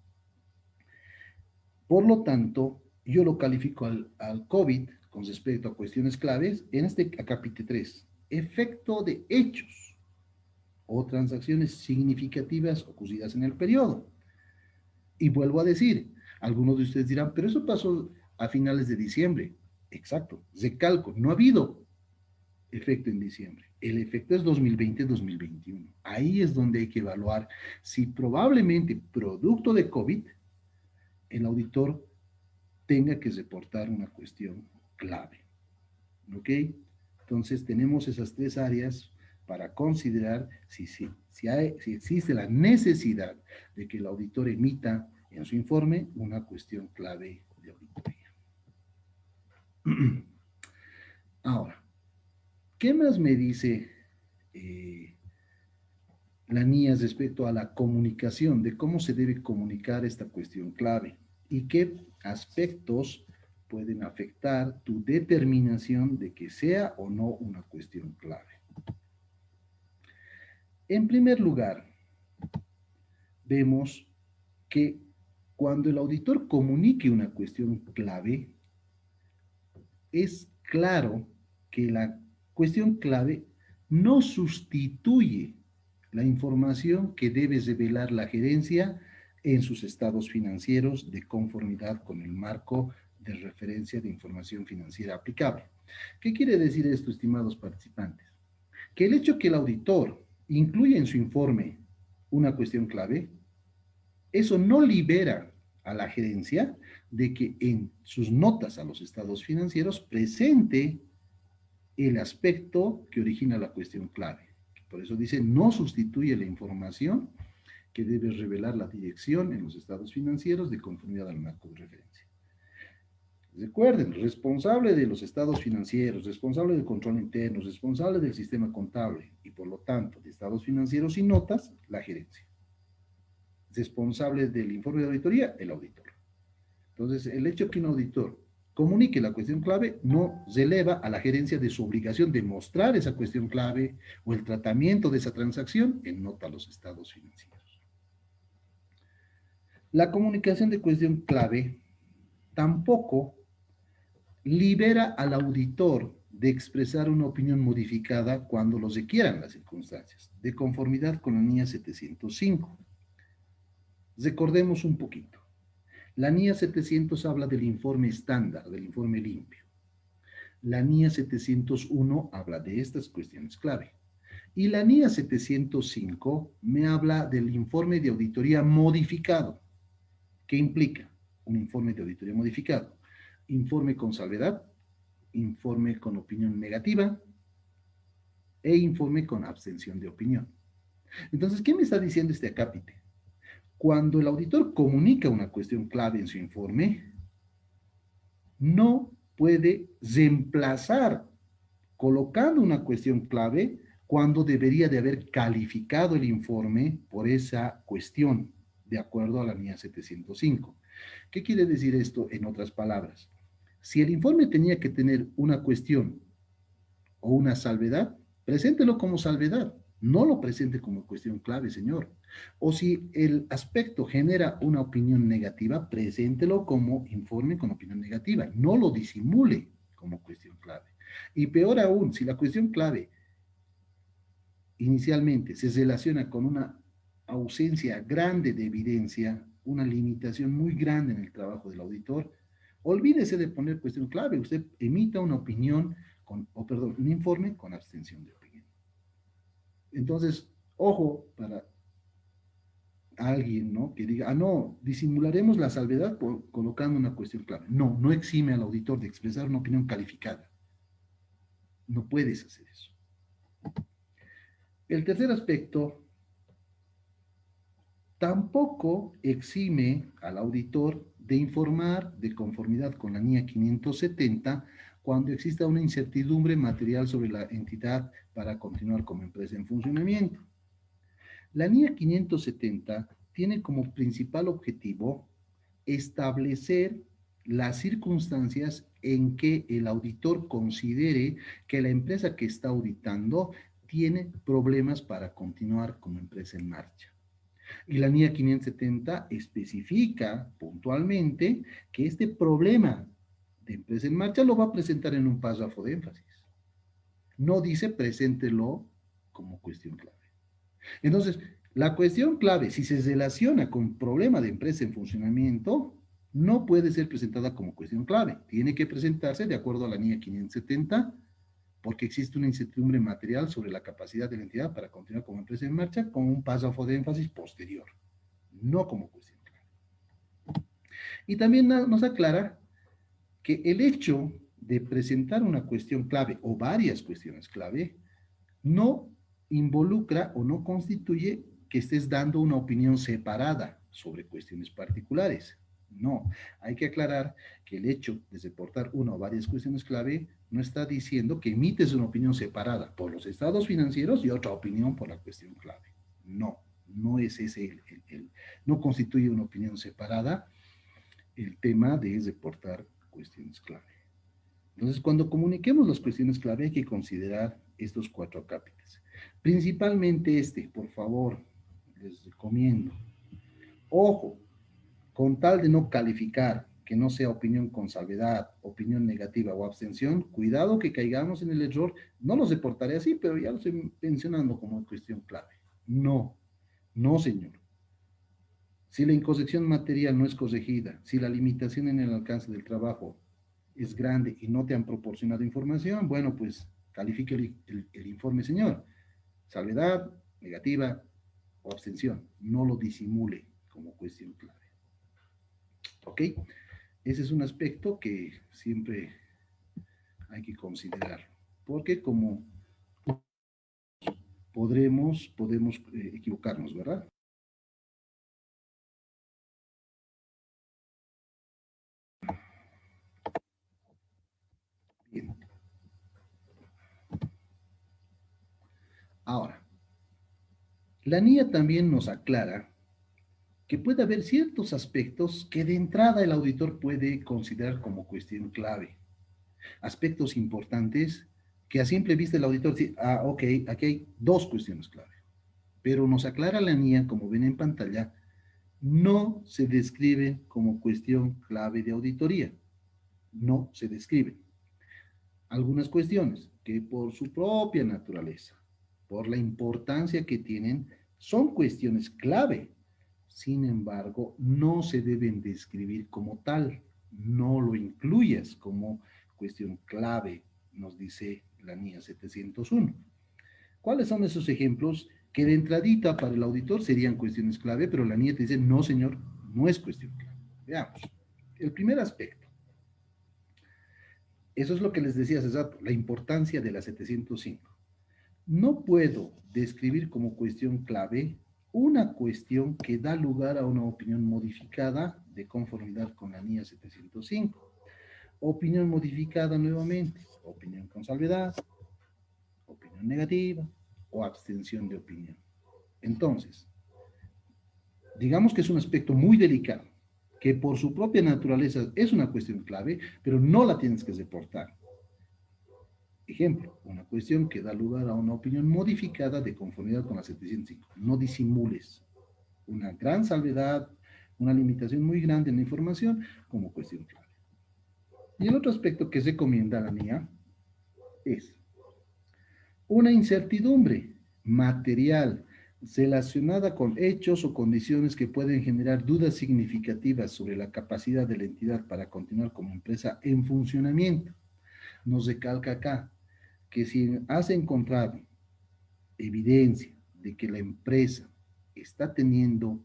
Por lo tanto, yo lo califico al COVID con respecto a cuestiones claves en este capítulo 3, efecto de hechos o transacciones significativas ocurridas en el periodo. Y vuelvo a decir, algunos de ustedes dirán, pero eso pasó a finales de diciembre. Exacto, recalco, no ha habido efecto en diciembre. El efecto es 2020-2021. Ahí es donde hay que evaluar si probablemente producto de COVID, el auditor tenga que reportar una cuestión clave. ¿Ok? Entonces tenemos esas tres áreas para considerar si existe la necesidad de que el auditor emita en su informe una cuestión clave de auditoría. Ahora, ¿qué más me dice la NIAS respecto a la comunicación, de cómo se debe comunicar esta cuestión clave y qué aspectos pueden afectar tu determinación de que sea o no una cuestión clave? En primer lugar, vemos que cuando el auditor comunique una cuestión clave, es claro que la cuestión clave no sustituye la información que debe revelar la gerencia en sus estados financieros de conformidad con el marco de referencia de información financiera aplicable. ¿Qué quiere decir esto, estimados participantes? Que el hecho que el auditor incluya en su informe una cuestión clave, eso no libera a la gerencia de que en sus notas a los estados financieros presente el aspecto que origina la cuestión clave. Por eso dice, no sustituye la información que debe revelar la dirección en los estados financieros de conformidad al marco de referencia. Recuerden, responsable de los estados financieros, responsable del control interno, responsable del sistema contable y por lo tanto de estados financieros y notas, la gerencia. Responsable del informe de auditoría, el auditor. Entonces, el hecho que un auditor comunique la cuestión clave no releva a la gerencia de su obligación de mostrar esa cuestión clave o el tratamiento de esa transacción en nota a los estados financieros. La comunicación de cuestión clave tampoco libera al auditor de expresar una opinión modificada cuando lo requieran las circunstancias, de conformidad con la NIA 705. Recordemos un poquito. La NIA 700 habla del informe estándar, del informe limpio. La NIA 701 habla de estas cuestiones clave. Y la NIA 705 me habla del informe de auditoría modificado. ¿Qué implica un informe de auditoría modificado? Informe con salvedad, informe con opinión negativa e informe con abstención de opinión. Entonces, ¿qué me está diciendo este acápite? Cuando el auditor comunica una cuestión clave en su informe, no puede reemplazar colocando una cuestión clave cuando debería de haber calificado el informe por esa cuestión, de acuerdo a la NIA 705. ¿Qué quiere decir esto en otras palabras? Si el informe tenía que tener una cuestión o una salvedad, preséntelo como salvedad, no lo presente como cuestión clave, señor. O si el aspecto genera una opinión negativa, preséntelo como informe con opinión negativa, no lo disimule como cuestión clave. Y peor aún, si la cuestión clave inicialmente se relaciona con una ausencia grande de evidencia, una limitación muy grande en el trabajo del auditor, olvídese de poner cuestión clave, usted emita una opinión, un informe con abstención de opinión. Entonces, ojo para alguien, ¿no? Que diga, no, disimularemos la salvedad colocando una cuestión clave. No, no exime al auditor de expresar una opinión calificada. No puedes hacer eso. El tercer aspecto tampoco exime al auditor de informar de conformidad con la NIA 570 cuando exista una incertidumbre material sobre la entidad para continuar como empresa en funcionamiento. La NIA 570 tiene como principal objetivo establecer las circunstancias en que el auditor considere que la empresa que está auditando tiene problemas para continuar como empresa en marcha. Y la NIA 570 especifica puntualmente que este problema de empresa en marcha lo va a presentar en un párrafo de énfasis. No dice preséntelo como cuestión clave. Entonces, la cuestión clave, si se relaciona con problema de empresa en funcionamiento, no puede ser presentada como cuestión clave. Tiene que presentarse de acuerdo a la NIA 570, porque existe una incertidumbre material sobre la capacidad de la entidad para continuar como empresa en marcha con un párrafo de énfasis posterior, no como cuestión clave. Y también nos aclara que el hecho de presentar una cuestión clave o varias cuestiones clave no involucra o no constituye que estés dando una opinión separada sobre cuestiones particulares. No, hay que aclarar que el hecho de reportar una o varias cuestiones clave no está diciendo que emites una opinión separada por los estados financieros y otra opinión por la cuestión clave. No, no es ese no constituye una opinión separada el tema de reportar cuestiones clave. Entonces, cuando comuniquemos las cuestiones clave hay que considerar estos 4 acápites. Principalmente por favor, les recomiendo. Ojo, con tal de no calificar, que no sea opinión con salvedad, opinión negativa o abstención, cuidado que caigamos en el error. No los reportaré así, pero ya lo estoy mencionando como cuestión clave. No, no, señor. Si la incorrección material no es corregida, si la limitación en el alcance del trabajo es grande y no te han proporcionado información, bueno, pues califique el informe, señor. Salvedad, negativa o abstención. No lo disimule como cuestión clave. ¿Ok? Ese es un aspecto que siempre hay que considerar. Porque como podemos equivocarnos, ¿verdad? Bien. Ahora, la NIA también nos aclara que puede haber ciertos aspectos que de entrada el auditor puede considerar como cuestión clave. Aspectos importantes que a simple vista el auditor dice, ok, aquí hay 2 cuestiones clave. Pero nos aclara la NIA, como ven en pantalla, no se describen como cuestión clave de auditoría. No se describen. Algunas cuestiones que por su propia naturaleza, por la importancia que tienen, son cuestiones clave. Sin embargo, no se deben describir como tal. No lo incluyas como cuestión clave, nos dice la NIA 701. ¿Cuáles son esos ejemplos que de entradita para el auditor serían cuestiones clave, pero la NIA te dice, no señor, no es cuestión clave? Veamos. El primer aspecto, eso es lo que les decía hace rato, la importancia de la 705. No puedo describir como cuestión clave una cuestión que da lugar a una opinión modificada de conformidad con la NIA 705. Opinión modificada nuevamente, opinión con salvedad, opinión negativa o abstención de opinión. Entonces, digamos que es un aspecto muy delicado, que por su propia naturaleza es una cuestión clave, pero no la tienes que reportar. Ejemplo, una cuestión que da lugar a una opinión modificada de conformidad con la 705. No disimules una gran salvedad, una limitación muy grande en la información como cuestión clave. Y el otro aspecto que recomienda la NIA es una incertidumbre material relacionada con hechos o condiciones que pueden generar dudas significativas sobre la capacidad de la entidad para continuar como empresa en funcionamiento. Nos recalca acá que si has encontrado evidencia de que la empresa está teniendo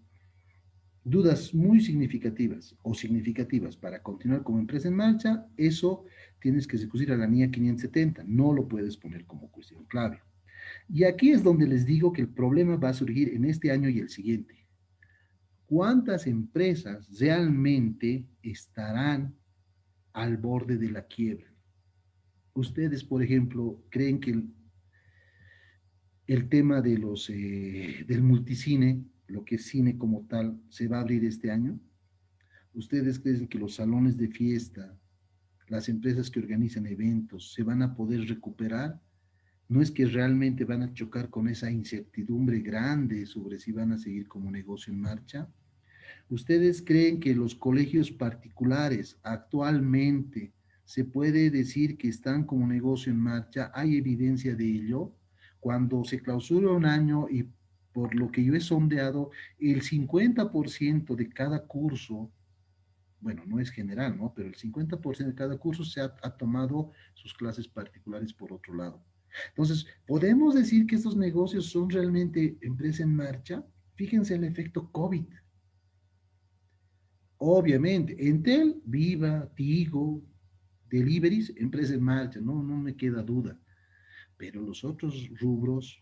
dudas muy significativas o significativas para continuar como empresa en marcha, eso tienes que recurrir a la NIA 570, no lo puedes poner como cuestión clave. Y aquí es donde les digo que el problema va a surgir en este año y el siguiente. ¿Cuántas empresas realmente estarán al borde de la quiebra? Ustedes, por ejemplo, creen que el tema de del multicine, lo que es cine como tal, se va a abrir este año. ¿Ustedes creen que los salones de fiesta, las empresas que organizan eventos, se van a poder recuperar? ¿No es que realmente van a chocar con esa incertidumbre grande sobre si van a seguir como negocio en marcha? ¿Ustedes creen que los colegios particulares actualmente se puede decir que están como negocio en marcha? ¿Hay evidencia de ello? Cuando se clausura un año y por lo que yo he sondeado, el 50% de cada curso, bueno, no es general, ¿no? Pero el 50% de cada curso ha tomado sus clases particulares por otro lado. Entonces, ¿podemos decir que estos negocios son realmente empresa en marcha? Fíjense el efecto COVID. Obviamente, Entel, Viva, Tigo, Deliveries, empresa en marcha, no me queda duda. Pero los otros rubros,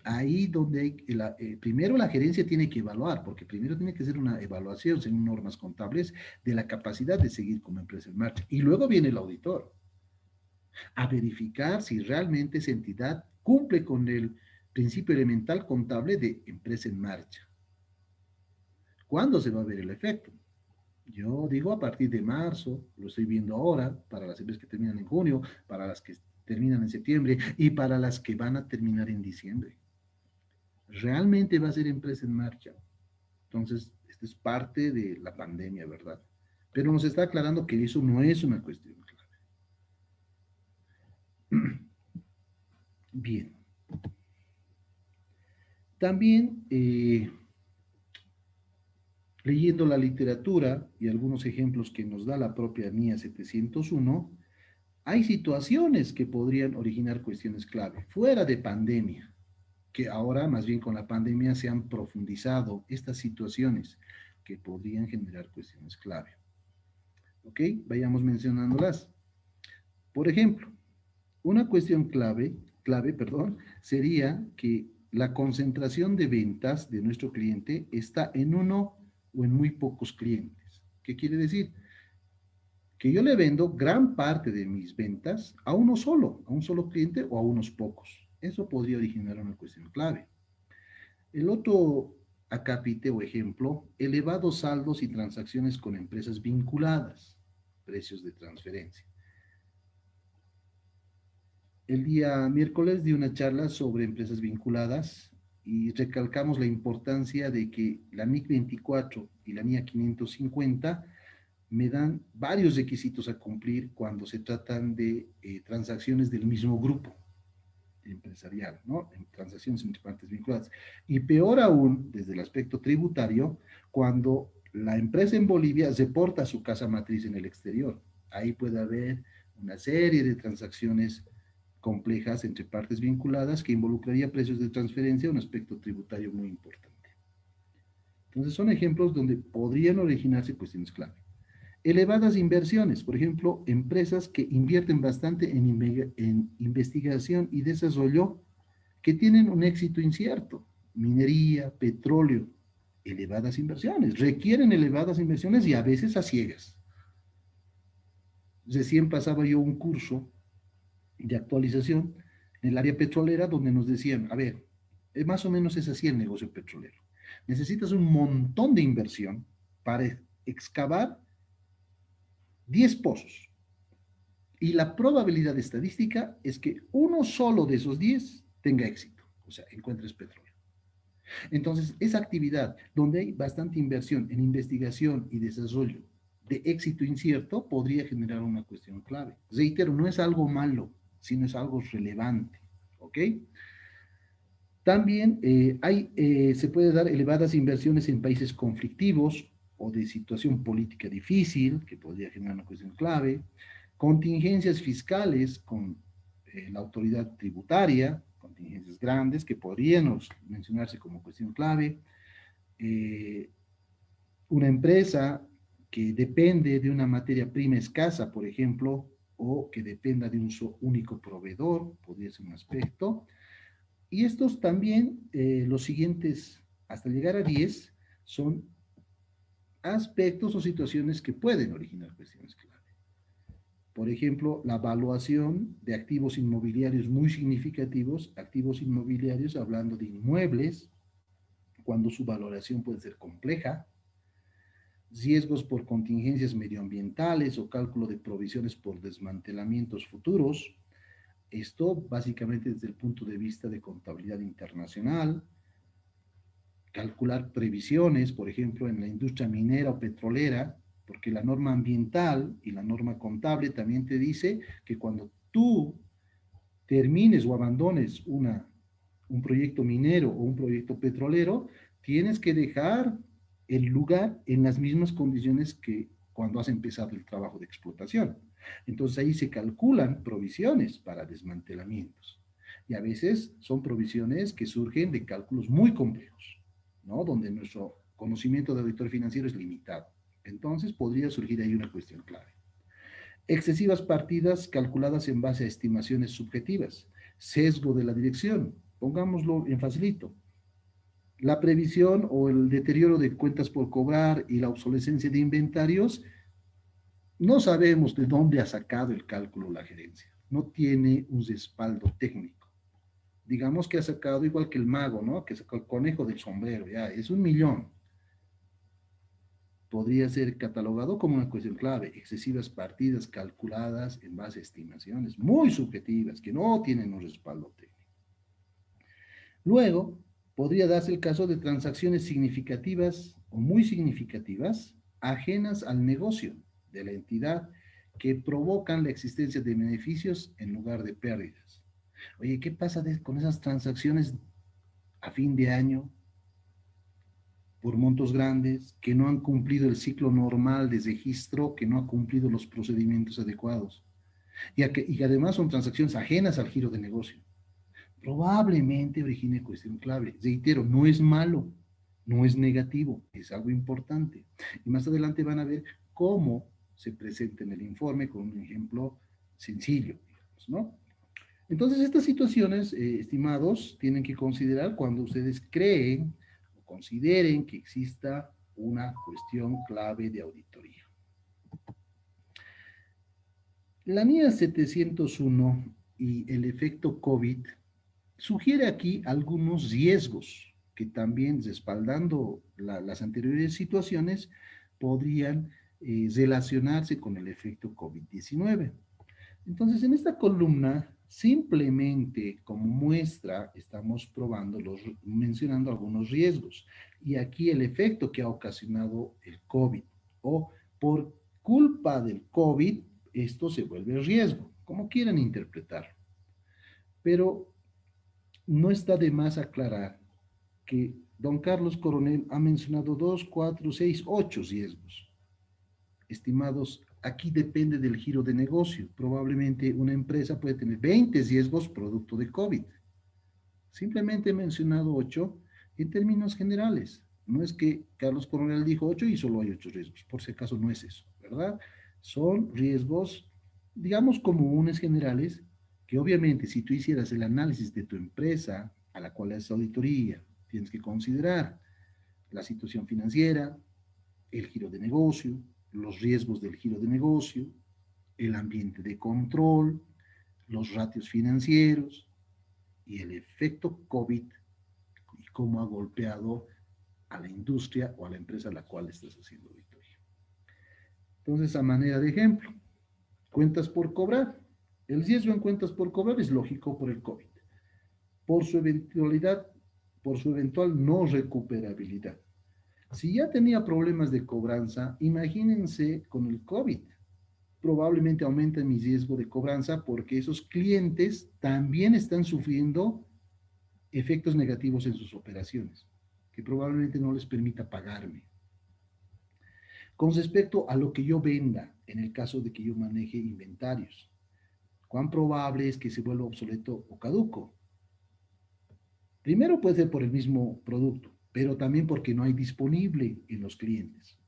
ahí donde hay, primero la gerencia tiene que evaluar, porque primero tiene que hacer una evaluación según normas contables de la capacidad de seguir como empresa en marcha. Y luego viene el auditor a verificar si realmente esa entidad cumple con el principio elemental contable de empresa en marcha. ¿Cuándo se va a ver el efecto? Yo digo a partir de marzo, lo estoy viendo ahora, para las empresas que terminan en junio, para las que terminan en septiembre y para las que van a terminar en diciembre. Realmente va a ser empresa en marcha. Entonces, esto es parte de la pandemia, ¿verdad? Pero nos está aclarando que eso no es una cuestión clave. Bien. También, leyendo la literatura y algunos ejemplos que nos da la propia NIA 701, hay situaciones que podrían originar cuestiones clave, fuera de pandemia, que ahora más bien con la pandemia se han profundizado estas situaciones que podrían generar cuestiones clave. ¿Ok? Vayamos mencionándolas. Por ejemplo, una cuestión perdón, sería que la concentración de ventas de nuestro cliente está en uno o en muy pocos clientes. ¿Qué quiere decir? Que yo le vendo gran parte de mis ventas a uno solo, a un solo cliente o a unos pocos. Eso podría originar una cuestión clave. El otro acápite o ejemplo, elevados saldos y transacciones con empresas vinculadas, precios de transferencia. El día miércoles di una charla sobre empresas vinculadas y recalcamos la importancia de que la NIC 24 y la NIA 550 me dan varios requisitos a cumplir cuando se tratan de transacciones del mismo grupo. empresarial, ¿no? En transacciones entre partes vinculadas. Y peor aún, desde el aspecto tributario, cuando la empresa en Bolivia reporta su casa matriz en el exterior. Ahí puede haber una serie de transacciones complejas entre partes vinculadas que involucraría precios de transferencia, un aspecto tributario muy importante. Entonces son ejemplos donde podrían originarse cuestiones clave. Elevadas inversiones, por ejemplo, empresas que invierten bastante en investigación y desarrollo que tienen un éxito incierto. Minería, petróleo, elevadas inversiones, requieren elevadas inversiones y a veces a ciegas. Recién pasaba yo un curso de actualización en el área petrolera donde nos decían, a ver, más o menos es así el negocio petrolero. Necesitas un montón de inversión para excavar 10 pozos. Y la probabilidad estadística es que uno solo de esos 10 tenga éxito, o sea, encuentres petróleo. Entonces, esa actividad donde hay bastante inversión en investigación y desarrollo de éxito incierto podría generar una cuestión clave. Reitero, no es algo malo, sino es algo relevante, ¿ok? También se puede dar elevadas inversiones en países conflictivos o de situación política difícil, que podría generar una cuestión clave, contingencias fiscales con la autoridad tributaria, contingencias grandes que podrían mencionarse como cuestión clave, eh, una empresa que depende de una materia prima escasa, por ejemplo, o que dependa de un único proveedor, podría ser un aspecto. Y estos también, los siguientes, hasta llegar a 10, son aspectos o situaciones que pueden originar cuestiones clave. Por ejemplo, la evaluación de activos inmobiliarios muy significativos, activos inmobiliarios hablando de inmuebles, cuando su valoración puede ser compleja, riesgos por contingencias medioambientales o cálculo de provisiones por desmantelamientos futuros. Esto básicamente desde el punto de vista de contabilidad internacional, calcular previsiones, por ejemplo, en la industria minera o petrolera, porque la norma ambiental y la norma contable también te dice que cuando tú termines o abandones un proyecto minero o un proyecto petrolero, tienes que dejar el lugar en las mismas condiciones que cuando has empezado el trabajo de explotación. Entonces ahí se calculan provisiones para desmantelamientos. Y a veces son provisiones que surgen de cálculos muy complejos, ¿no? Donde nuestro conocimiento de auditor financiero es limitado. Entonces podría surgir ahí una cuestión clave. Excesivas partidas calculadas en base a estimaciones subjetivas. Sesgo de la dirección. Pongámoslo en facilito. La previsión o el deterioro de cuentas por cobrar y la obsolescencia de inventarios, no sabemos de dónde ha sacado el cálculo la gerencia. No tiene un respaldo técnico. Digamos que ha sacado igual que el mago, ¿no? Que sacó el conejo del sombrero, ya, es 1.000.000. Podría ser catalogado como una cuestión clave, excesivas partidas calculadas en base a estimaciones muy subjetivas que no tienen un respaldo técnico. Luego, podría darse el caso de transacciones significativas o muy significativas ajenas al negocio de la entidad que provocan la existencia de beneficios en lugar de pérdidas. Oye, ¿qué pasa con esas transacciones a fin de año por montos grandes, que no han cumplido el ciclo normal de registro, que no han cumplido los procedimientos adecuados y que además son transacciones ajenas al giro de negocio? Probablemente origine cuestión clave. Reitero, no es malo, no es negativo, es algo importante. Y más adelante van a ver cómo se presenta en el informe con un ejemplo sencillo, digamos, ¿no? Entonces, estas situaciones, estimados, tienen que considerar cuando ustedes creen o consideren que exista una cuestión clave de auditoría. La NIA 701 y el efecto COVID sugiere aquí algunos riesgos que también, respaldando las anteriores situaciones, podrían relacionarse con el efecto COVID-19. Entonces, en esta columna, simplemente como muestra, estamos mencionando algunos riesgos. Y aquí el efecto que ha ocasionado el COVID, o por culpa del COVID, esto se vuelve riesgo, como quieran interpretarlo. Pero no está de más aclarar que don Carlos Coronel ha mencionado 2, 4, 6, 8 riesgos estimados. Aquí depende del giro de negocio. Probablemente una empresa puede tener 20 riesgos producto de COVID. Simplemente he mencionado 8 en términos generales. No es que Carlos Coronel dijo 8 y solo hay 8 riesgos. Por si acaso no es eso, ¿verdad? Son riesgos, digamos, comunes generales, que obviamente si tú hicieras el análisis de tu empresa a la cual haces auditoría, tienes que considerar la situación financiera, el giro de negocio, los riesgos del giro de negocio, el ambiente de control, los ratios financieros y el efecto COVID y cómo ha golpeado a la industria o a la empresa a la cual estás haciendo auditoría. Entonces, a manera de ejemplo, cuentas por cobrar. El riesgo en cuentas por cobrar es lógico por el COVID, por su eventualidad, por su eventual no recuperabilidad. Si ya tenía problemas de cobranza, imagínense con el COVID. Probablemente aumenta mi riesgo de cobranza porque esos clientes también están sufriendo efectos negativos en sus operaciones, que probablemente no les permita pagarme. Con respecto a lo que yo venda, en el caso de que yo maneje inventarios, ¿cuán probable es que se vuelva obsoleto o caduco? Primero puede ser por el mismo producto, pero también porque no hay disponible en los clientes.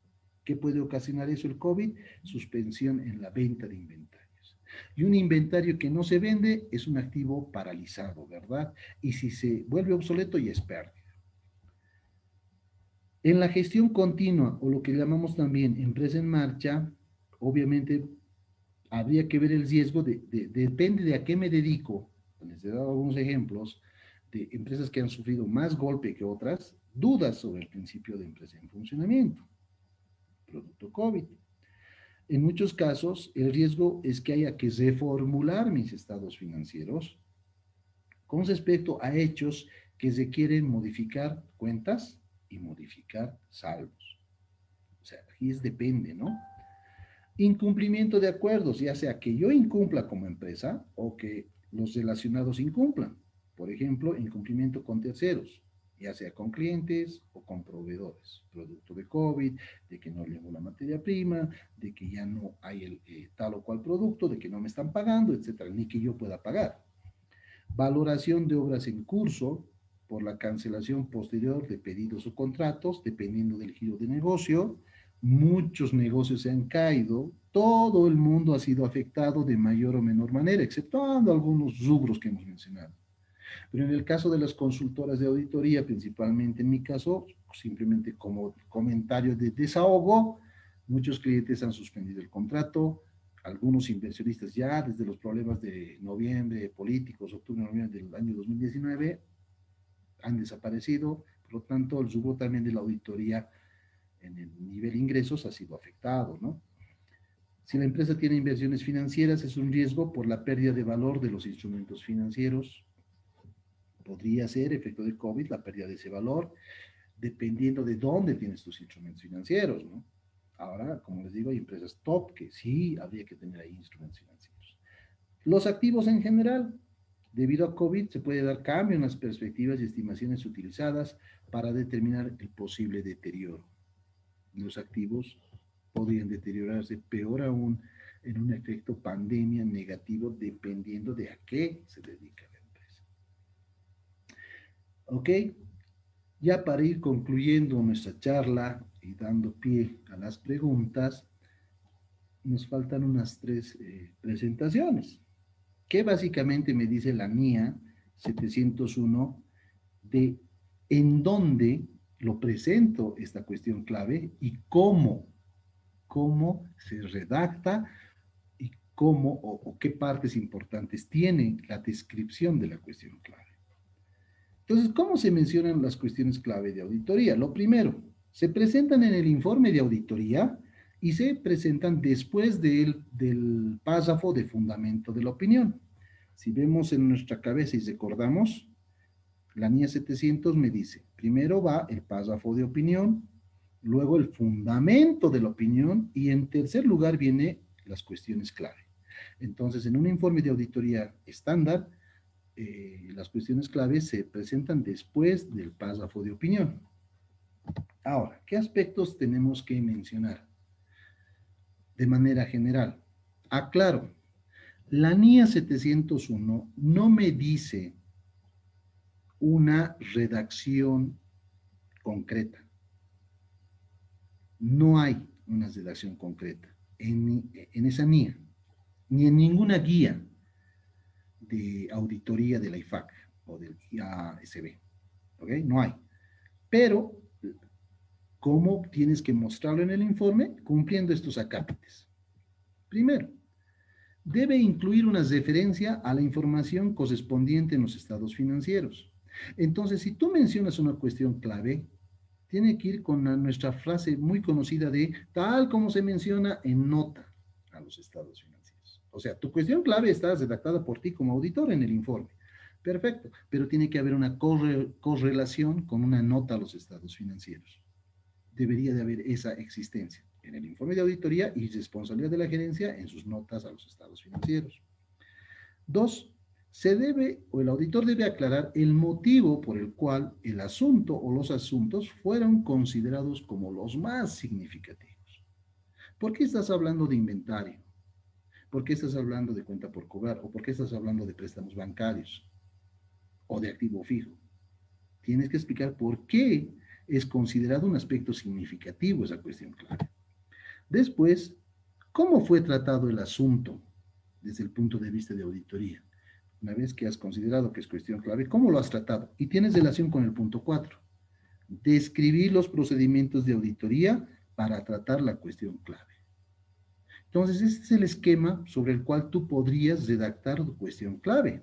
¿Qué puede ocasionar eso el COVID? Suspensión en la venta de inventarios. Y un inventario que no se vende es un activo paralizado, ¿verdad? Y si se vuelve obsoleto ya es pérdida. En la gestión continua, o lo que llamamos también empresa en marcha, obviamente habría que ver el riesgo depende de a qué me dedico. Les he dado algunos ejemplos de empresas que han sufrido más golpe que otras, dudas sobre el principio de empresa en funcionamiento, producto COVID. En muchos casos, el riesgo es que haya que reformular mis estados financieros con respecto a hechos que requieren modificar cuentas y modificar saldos. O sea, aquí es depende, ¿no? Incumplimiento de acuerdos, ya sea que yo incumpla como empresa o que los relacionados incumplan. Por ejemplo, incumplimiento con terceros, ya sea con clientes o con proveedores, producto de COVID, de que no llegó la materia prima, de que ya no hay el tal o cual producto, de que no me están pagando, etcétera, ni que yo pueda pagar. Valoración de obras en curso por la cancelación posterior de pedidos o contratos, dependiendo del giro de negocio. Muchos negocios se han caído, todo el mundo ha sido afectado de mayor o menor manera, exceptuando algunos rubros que hemos mencionado. Pero en el caso de las consultoras de auditoría, principalmente en mi caso, simplemente como comentario de desahogo, muchos clientes han suspendido el contrato, algunos inversionistas ya desde los problemas de noviembre, políticos, octubre, noviembre del año 2019, han desaparecido, por lo tanto el rubro también de la auditoría en el nivel de ingresos ha sido afectado, ¿no? Si la empresa tiene inversiones financieras, es un riesgo por la pérdida de valor de los instrumentos financieros. Podría ser efecto de COVID, la pérdida de ese valor, dependiendo de dónde tienes tus instrumentos financieros, ¿no? Ahora, como les digo, hay empresas top que sí habría que tener ahí instrumentos financieros. Los activos en general, debido a COVID, se puede dar cambio en las perspectivas y estimaciones utilizadas para determinar el posible deterioro. Los activos podrían deteriorarse peor aún en un efecto pandemia negativo dependiendo de a qué se dedica la empresa. ¿Ok? Ya para ir concluyendo nuestra charla y dando pie a las preguntas, nos faltan unas tres presentaciones, que básicamente me dice la NIA 701 de en dónde lo presento esta cuestión clave y cómo se redacta y cómo o qué partes importantes tiene la descripción de la cuestión clave. Entonces, ¿cómo se mencionan las cuestiones clave de auditoría? Lo primero, se presentan en el informe de auditoría y se presentan después del párrafo de fundamento de la opinión. Si vemos en nuestra cabeza y recordamos, la NIA 700 me dice, primero va el párrafo de opinión, luego el fundamento de la opinión y en tercer lugar viene las cuestiones clave. Entonces, en un informe de auditoría estándar, las cuestiones claves se presentan después del párrafo de opinión. Ahora, ¿qué aspectos tenemos que mencionar de manera general? Aclaro, la NIA 701 no me dice una redacción concreta. No hay una redacción concreta en esa NIA, ni en ninguna guía de auditoría de la IFAC o del IASB. ¿Ok? No hay. Pero, ¿cómo tienes que mostrarlo en el informe? Cumpliendo estos acápites. Primero, debe incluir una referencia a la información correspondiente en los estados financieros. Entonces, si tú mencionas una cuestión clave, tiene que ir con nuestra frase muy conocida de tal como se menciona en nota a los estados financieros. O sea, tu cuestión clave está redactada por ti como auditor en el informe. Perfecto, pero tiene que haber una correlación con una nota a los estados financieros. Debería de haber esa existencia en el informe de auditoría y responsabilidad de la gerencia en sus notas a los estados financieros. Dos, se debe o el auditor debe aclarar el motivo por el cual el asunto o los asuntos fueron considerados como los más significativos. ¿Por qué estás hablando de inventario? ¿Por qué estás hablando de cuenta por cobrar? ¿O por qué estás hablando de préstamos bancarios? ¿O de activo fijo? Tienes que explicar por qué es considerado un aspecto significativo esa cuestión clave. Después, ¿cómo fue tratado el asunto desde el punto de vista de auditoría? Una vez que has considerado que es cuestión clave, ¿cómo lo has tratado? Y tienes relación con el punto 4. Describir los procedimientos de auditoría para tratar la cuestión clave. Entonces, este es el esquema sobre el cual tú podrías redactar tu cuestión clave.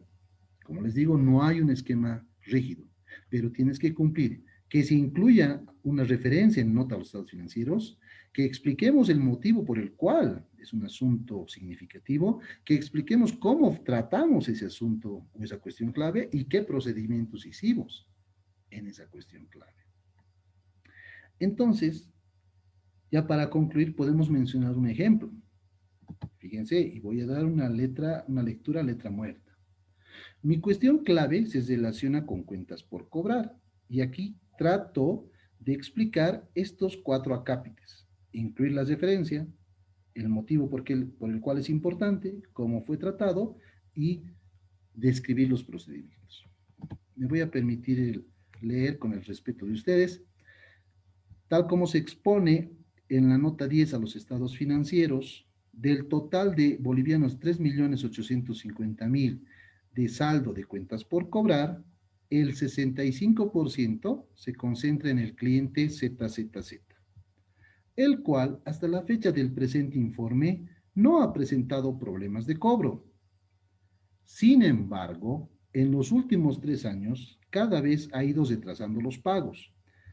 Como les digo, no hay un esquema rígido, pero tienes que cumplir que se incluya una referencia en nota a los estados financieros, que expliquemos el motivo por el cual es un asunto significativo, que expliquemos cómo tratamos ese asunto o esa cuestión clave y qué procedimientos hicimos en esa cuestión clave. Entonces, ya para concluir, podemos mencionar un ejemplo. Fíjense, y voy a dar una lectura letra muerta. Mi cuestión clave se relaciona con cuentas por cobrar y aquí trato de explicar estos 4 acápites, incluir la referencia, el motivo por el cual es importante, cómo fue tratado y describir los procedimientos. Me voy a permitir leer con el respeto de ustedes, tal como se expone en la nota 10 a los estados financieros, del total de bolivianos 3.850.000 de saldo de cuentas por cobrar, el 65% se concentra en el cliente ZZZ, el cual hasta la fecha del presente informe no ha presentado problemas de cobro. Sin embargo, en los últimos 3 años, cada vez ha ido retrasando los pagos,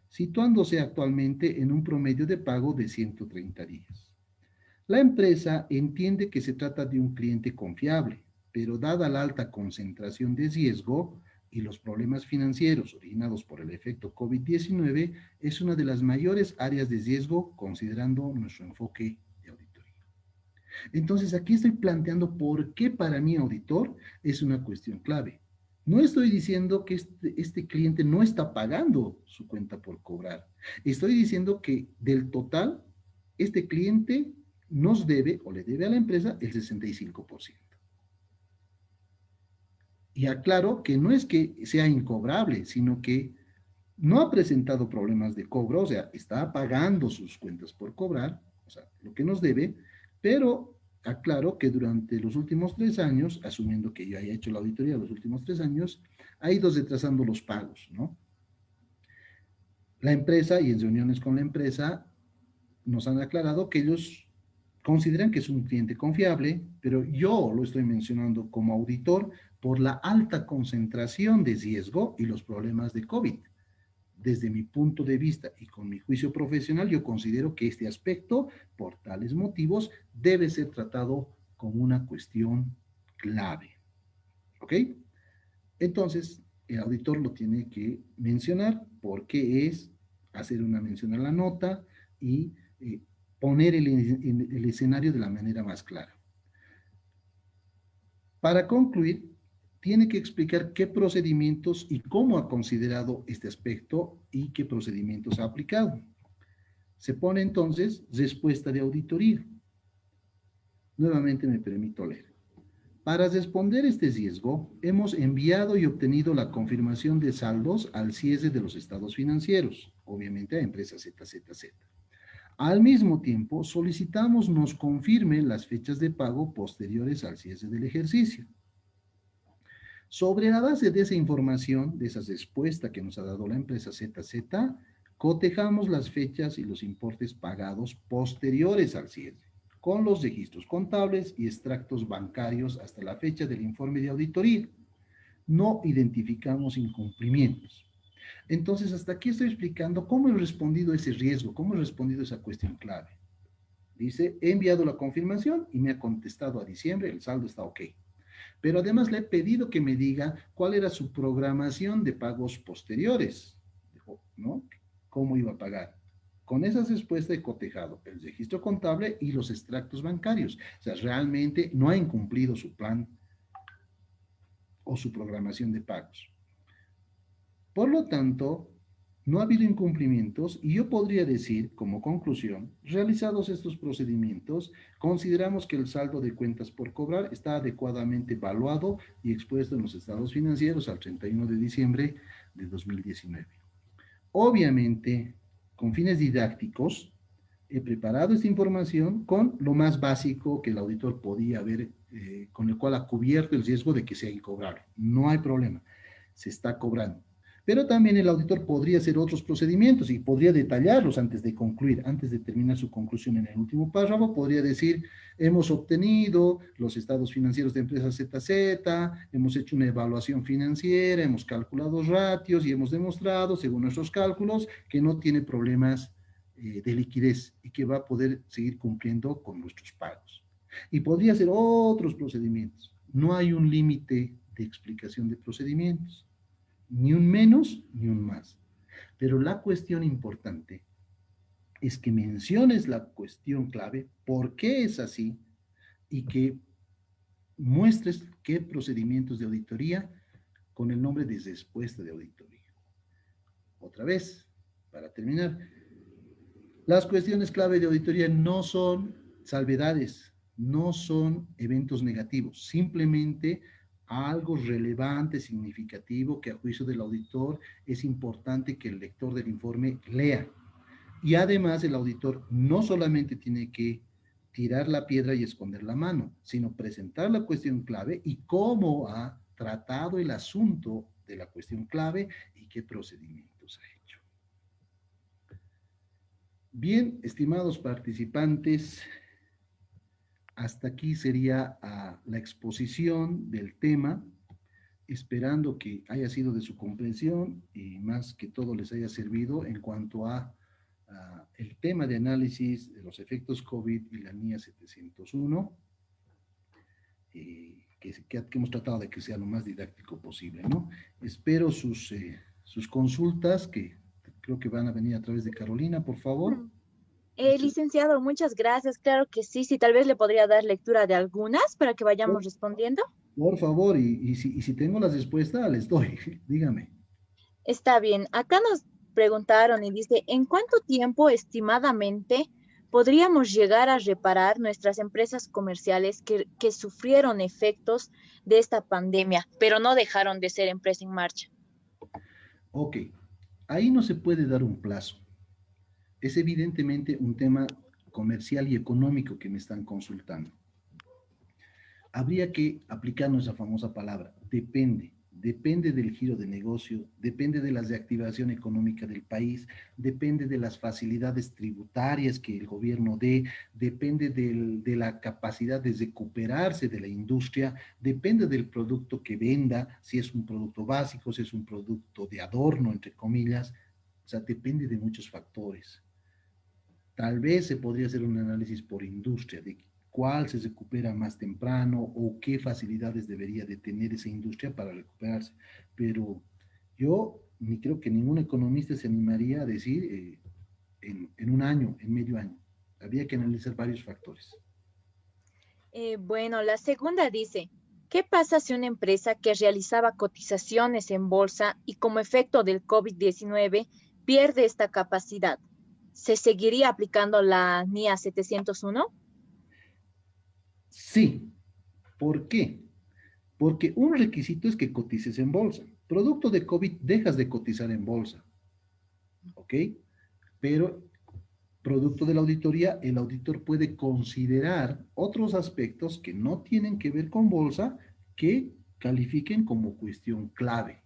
situándose actualmente en un promedio de pago de 130 días. La empresa entiende que se trata de un cliente confiable, pero dada la alta concentración de riesgo y los problemas financieros originados por el efecto COVID-19, es una de las mayores áreas de riesgo considerando nuestro enfoque de auditoría. Entonces, aquí estoy planteando por qué para mí auditor es una cuestión clave. No estoy diciendo que este cliente no está pagando su cuenta por cobrar. Estoy diciendo que del total, este cliente nos debe o le debe a la empresa el 65%. Y aclaro que no es que sea incobrable, sino que no ha presentado problemas de cobro, o sea, está pagando sus cuentas por cobrar, o sea, lo que nos debe, pero aclaro que durante los últimos 3 años, asumiendo que yo haya hecho la auditoría los últimos 3 años, ha ido retrasando los pagos, ¿no? La empresa y en reuniones con la empresa nos han aclarado que ellos consideran que es un cliente confiable, pero yo lo estoy mencionando como auditor por la alta concentración de riesgo y los problemas de COVID. Desde mi punto de vista y con mi juicio profesional, yo considero que este aspecto, por tales motivos, debe ser tratado como una cuestión clave. ¿Ok? Entonces, el auditor lo tiene que mencionar porque es hacer una mención a la nota y poner el escenario de la manera más clara. Para concluir, tiene que explicar qué procedimientos y cómo ha considerado este aspecto y qué procedimientos ha aplicado. Se pone entonces respuesta de auditoría. Nuevamente me permito leer. Para responder este riesgo, hemos enviado y obtenido la confirmación de saldos al cierre de los estados financieros, obviamente a empresa ZZZ. Al mismo tiempo, solicitamos nos confirmen las fechas de pago posteriores al cierre del ejercicio. Sobre la base de esa información, de esa respuesta que nos ha dado la empresa ZZ, cotejamos las fechas y los importes pagados posteriores al cierre, con los registros contables y extractos bancarios hasta la fecha del informe de auditoría. No identificamos incumplimientos. Entonces, hasta aquí estoy explicando cómo he respondido a ese riesgo, cómo he respondido a esa cuestión clave. Dice, he enviado la confirmación y me ha contestado a diciembre, el saldo está ok. Pero además le he pedido que me diga cuál era su programación de pagos posteriores, ¿no? ¿Cómo iba a pagar? Con esa respuesta he cotejado el registro contable y los extractos bancarios. O sea, realmente no ha incumplido su plan o su programación de pagos. Por lo tanto, no ha habido incumplimientos y yo podría decir, como conclusión, realizados estos procedimientos, consideramos que el saldo de cuentas por cobrar está adecuadamente evaluado y expuesto en los estados financieros al 31 de diciembre de 2019. Obviamente, con fines didácticos, he preparado esta información con lo más básico que el auditor podía ver, con el cual ha cubierto el riesgo de que sea incobrable. No hay problema, se está cobrando. Pero también el auditor podría hacer otros procedimientos y podría detallarlos antes de concluir, antes de terminar su conclusión en el último párrafo, podría decir, hemos obtenido los estados financieros de empresa ZZ, hemos hecho una evaluación financiera, hemos calculado ratios y hemos demostrado, según nuestros cálculos, que no tiene problemas de liquidez y que va a poder seguir cumpliendo con nuestros pagos. Y podría hacer otros procedimientos. No hay un límite de explicación de procedimientos. Ni un menos ni un más. Pero la cuestión importante es que menciones la cuestión clave, por qué es así, y que muestres qué procedimientos de auditoría con el nombre de respuesta de auditoría. Otra vez, para terminar, las cuestiones clave de auditoría no son salvedades, no son eventos negativos, simplemente algo relevante, significativo, que a juicio del auditor es importante que el lector del informe lea. Y además el auditor no solamente tiene que tirar la piedra y esconder la mano, sino presentar la cuestión clave y cómo ha tratado el asunto de la cuestión clave y qué procedimientos ha hecho. Bien, estimados participantes, hasta aquí sería la exposición del tema, esperando que haya sido de su comprensión y más que todo les haya servido en cuanto a el tema de análisis de los efectos COVID y la NIA 701, que hemos tratado de que sea lo más didáctico posible, ¿no? Espero sus consultas, que creo que van a venir a través de Carolina, por favor. Licenciado, muchas gracias. Claro que sí, sí, tal vez le podría dar lectura de algunas para que vayamos respondiendo. Por favor, y si tengo la respuesta, les doy. Dígame. Está bien. Acá nos preguntaron y dice, ¿en cuánto tiempo estimadamente podríamos llegar a reparar nuestras empresas comerciales que sufrieron efectos de esta pandemia, pero no dejaron de ser empresa en marcha? Ok, ahí no se puede dar un plazo. Es evidentemente un tema comercial y económico que me están consultando. Habría que aplicar nuestra famosa palabra, depende. Depende del giro de negocio, depende de la reactivación económica del país, depende de las facilidades tributarias que el gobierno dé, depende de la capacidad de recuperarse de la industria, depende del producto que venda, si es un producto básico, si es un producto de adorno, entre comillas, o sea, depende de muchos factores. Tal vez se podría hacer un análisis por industria de cuál se recupera más temprano o qué facilidades debería de tener esa industria para recuperarse. Pero yo ni creo que ningún economista se animaría a decir en un año, en medio año. Habría que analizar varios factores. Bueno, la segunda dice, ¿Qué pasa si una empresa que realizaba cotizaciones en bolsa y como efecto del COVID-19 pierde esta capacidad? ¿Se seguiría aplicando la NIA 701? Sí. ¿Por qué? Porque un requisito es que cotices en bolsa. Producto de COVID, dejas de cotizar en bolsa, ¿ok? Pero producto de la auditoría, el auditor puede considerar otros aspectos que no tienen que ver con bolsa que califiquen como cuestión clave.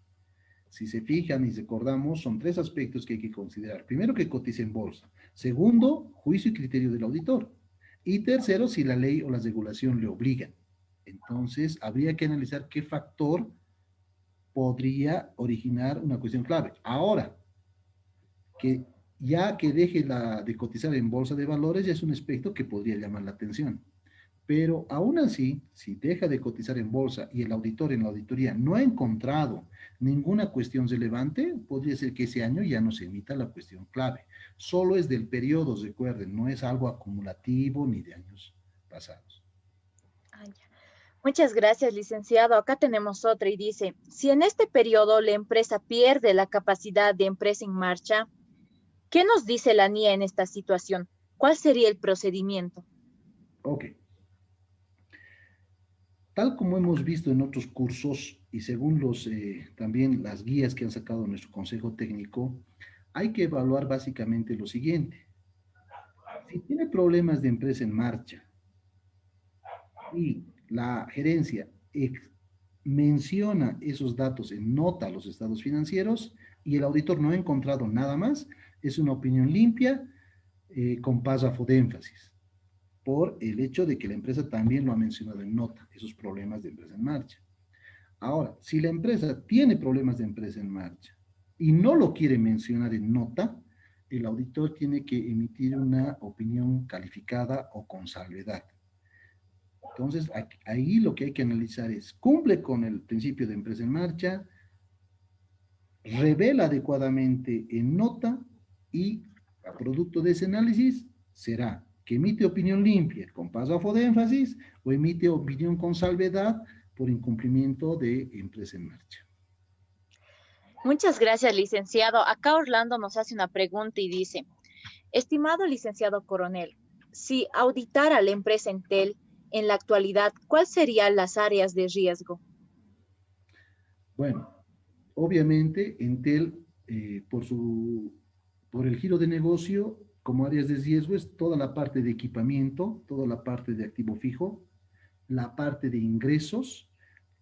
Si se fijan y recordamos, son tres aspectos que hay que considerar. Primero, que cotice en bolsa. Segundo, juicio y criterio del auditor. Y tercero, si la ley o la regulación le obligan. Entonces, habría que analizar qué factor podría originar una cuestión clave. Ahora, que ya que deje de cotizar en bolsa de valores, ya es un aspecto que podría llamar la atención. Pero aún así, si deja de cotizar en bolsa y el auditor en la auditoría no ha encontrado ninguna cuestión relevante, podría ser que ese año ya no se emita la cuestión clave. Solo es del periodo, recuerden, no es algo acumulativo ni de años pasados. Ah, ya. Muchas gracias, licenciado. Acá tenemos otra y dice, si en este periodo la empresa pierde la capacidad de empresa en marcha, ¿qué nos dice la NIA en esta situación? ¿Cuál sería el procedimiento? Ok. Tal como hemos visto en otros cursos y según también las guías que han sacado nuestro consejo técnico, hay que evaluar básicamente lo siguiente. Si tiene problemas de empresa en marcha y la gerencia menciona esos datos en nota a los estados financieros y el auditor no ha encontrado nada más, es una opinión limpia con párrafo de énfasis, por el hecho de que la empresa también lo ha mencionado en nota, esos problemas de empresa en marcha. Ahora, si la empresa tiene problemas de empresa en marcha y no lo quiere mencionar en nota, el auditor tiene que emitir una opinión calificada o con salvedad. Entonces, ahí lo que hay que analizar es, ¿cumple con el principio de empresa en marcha? ¿Revela adecuadamente en nota? Y a producto de ese análisis será que emite opinión limpia con párrafo de énfasis o emite opinión con salvedad por incumplimiento de empresa en marcha. Muchas gracias, licenciado. Acá Orlando nos hace una pregunta y dice, estimado licenciado coronel, si auditara la empresa Entel en la actualidad, ¿cuáles serían las áreas de riesgo? Bueno, obviamente Entel, por el giro de negocio, como áreas de riesgo, es toda la parte de equipamiento, toda la parte de activo fijo, la parte de ingresos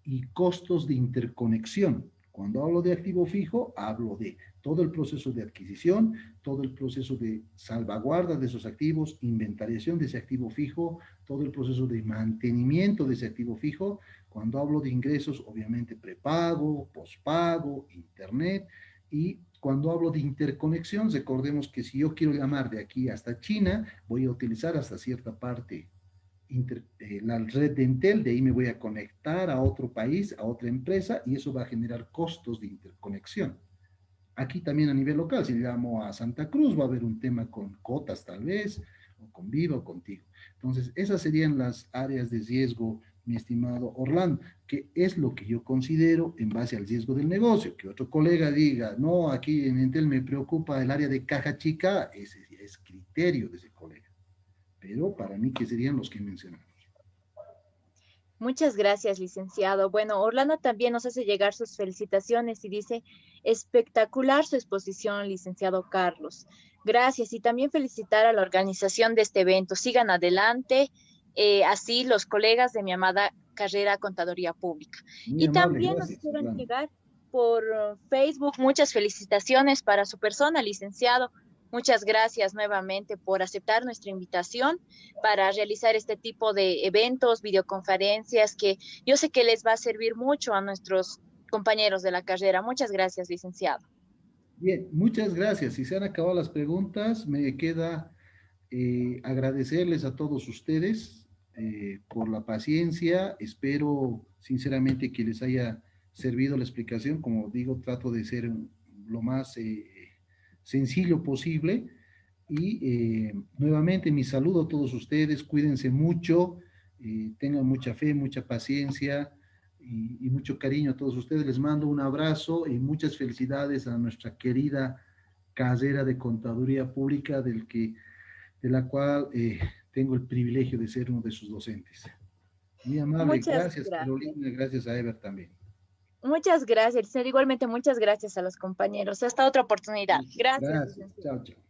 y costos de interconexión. Cuando hablo de activo fijo, hablo de todo el proceso de adquisición, todo el proceso de salvaguarda de esos activos, inventariación de ese activo fijo, todo el proceso de mantenimiento de ese activo fijo. Cuando hablo de ingresos, obviamente prepago, pospago, internet. Y cuando hablo de interconexión, recordemos que si yo quiero llamar de aquí hasta China, voy a utilizar hasta cierta parte la red de Entel, de ahí me voy a conectar a otro país, a otra empresa, y eso va a generar costos de interconexión. Aquí también a nivel local, si llamo a Santa Cruz, va a haber un tema con cotas tal vez, o con Viva o contigo. Entonces, esas serían las áreas de riesgo, mi estimado Orlando, que es lo que yo considero en base al riesgo del negocio. Que otro colega diga, no, aquí en Entel me preocupa el área de caja chica, ese es criterio de ese colega. Pero para mí, ¿qué serían los que mencionamos? Muchas gracias, licenciado. Bueno, Orlando también nos hace llegar sus felicitaciones y dice, espectacular su exposición, licenciado Carlos. Gracias y también felicitar a la organización de este evento. Sigan adelante, así los colegas de mi amada carrera Contaduría Pública. Muy Y amable, también nos gracias, hicieron Orlando. llegar por Facebook muchas felicitaciones para su persona, licenciado. Muchas gracias nuevamente por aceptar nuestra invitación para realizar este tipo de eventos, videoconferencias, que yo sé que les va a servir mucho a nuestros compañeros de la carrera. Muchas gracias, licenciado. Bien, muchas gracias. Si se han acabado las preguntas, me queda agradecerles a todos ustedes por la paciencia. Espero sinceramente que les haya servido la explicación. Como digo, trato de ser lo más sencillo posible. Y nuevamente mi saludo a todos ustedes. Cuídense mucho, tengan mucha fe, mucha paciencia. y mucho cariño a todos ustedes. Les mando un abrazo y muchas felicidades a nuestra querida carrera de Contaduría Pública, de la cual tengo el privilegio de ser uno de sus docentes. Muy amable, Muchas gracias gracias. Carolina, gracias a Ever también. Muchas gracias, licenciado. Igualmente, muchas gracias a los compañeros. Hasta otra oportunidad. Gracias, Gracias, licenciado. chao, chao.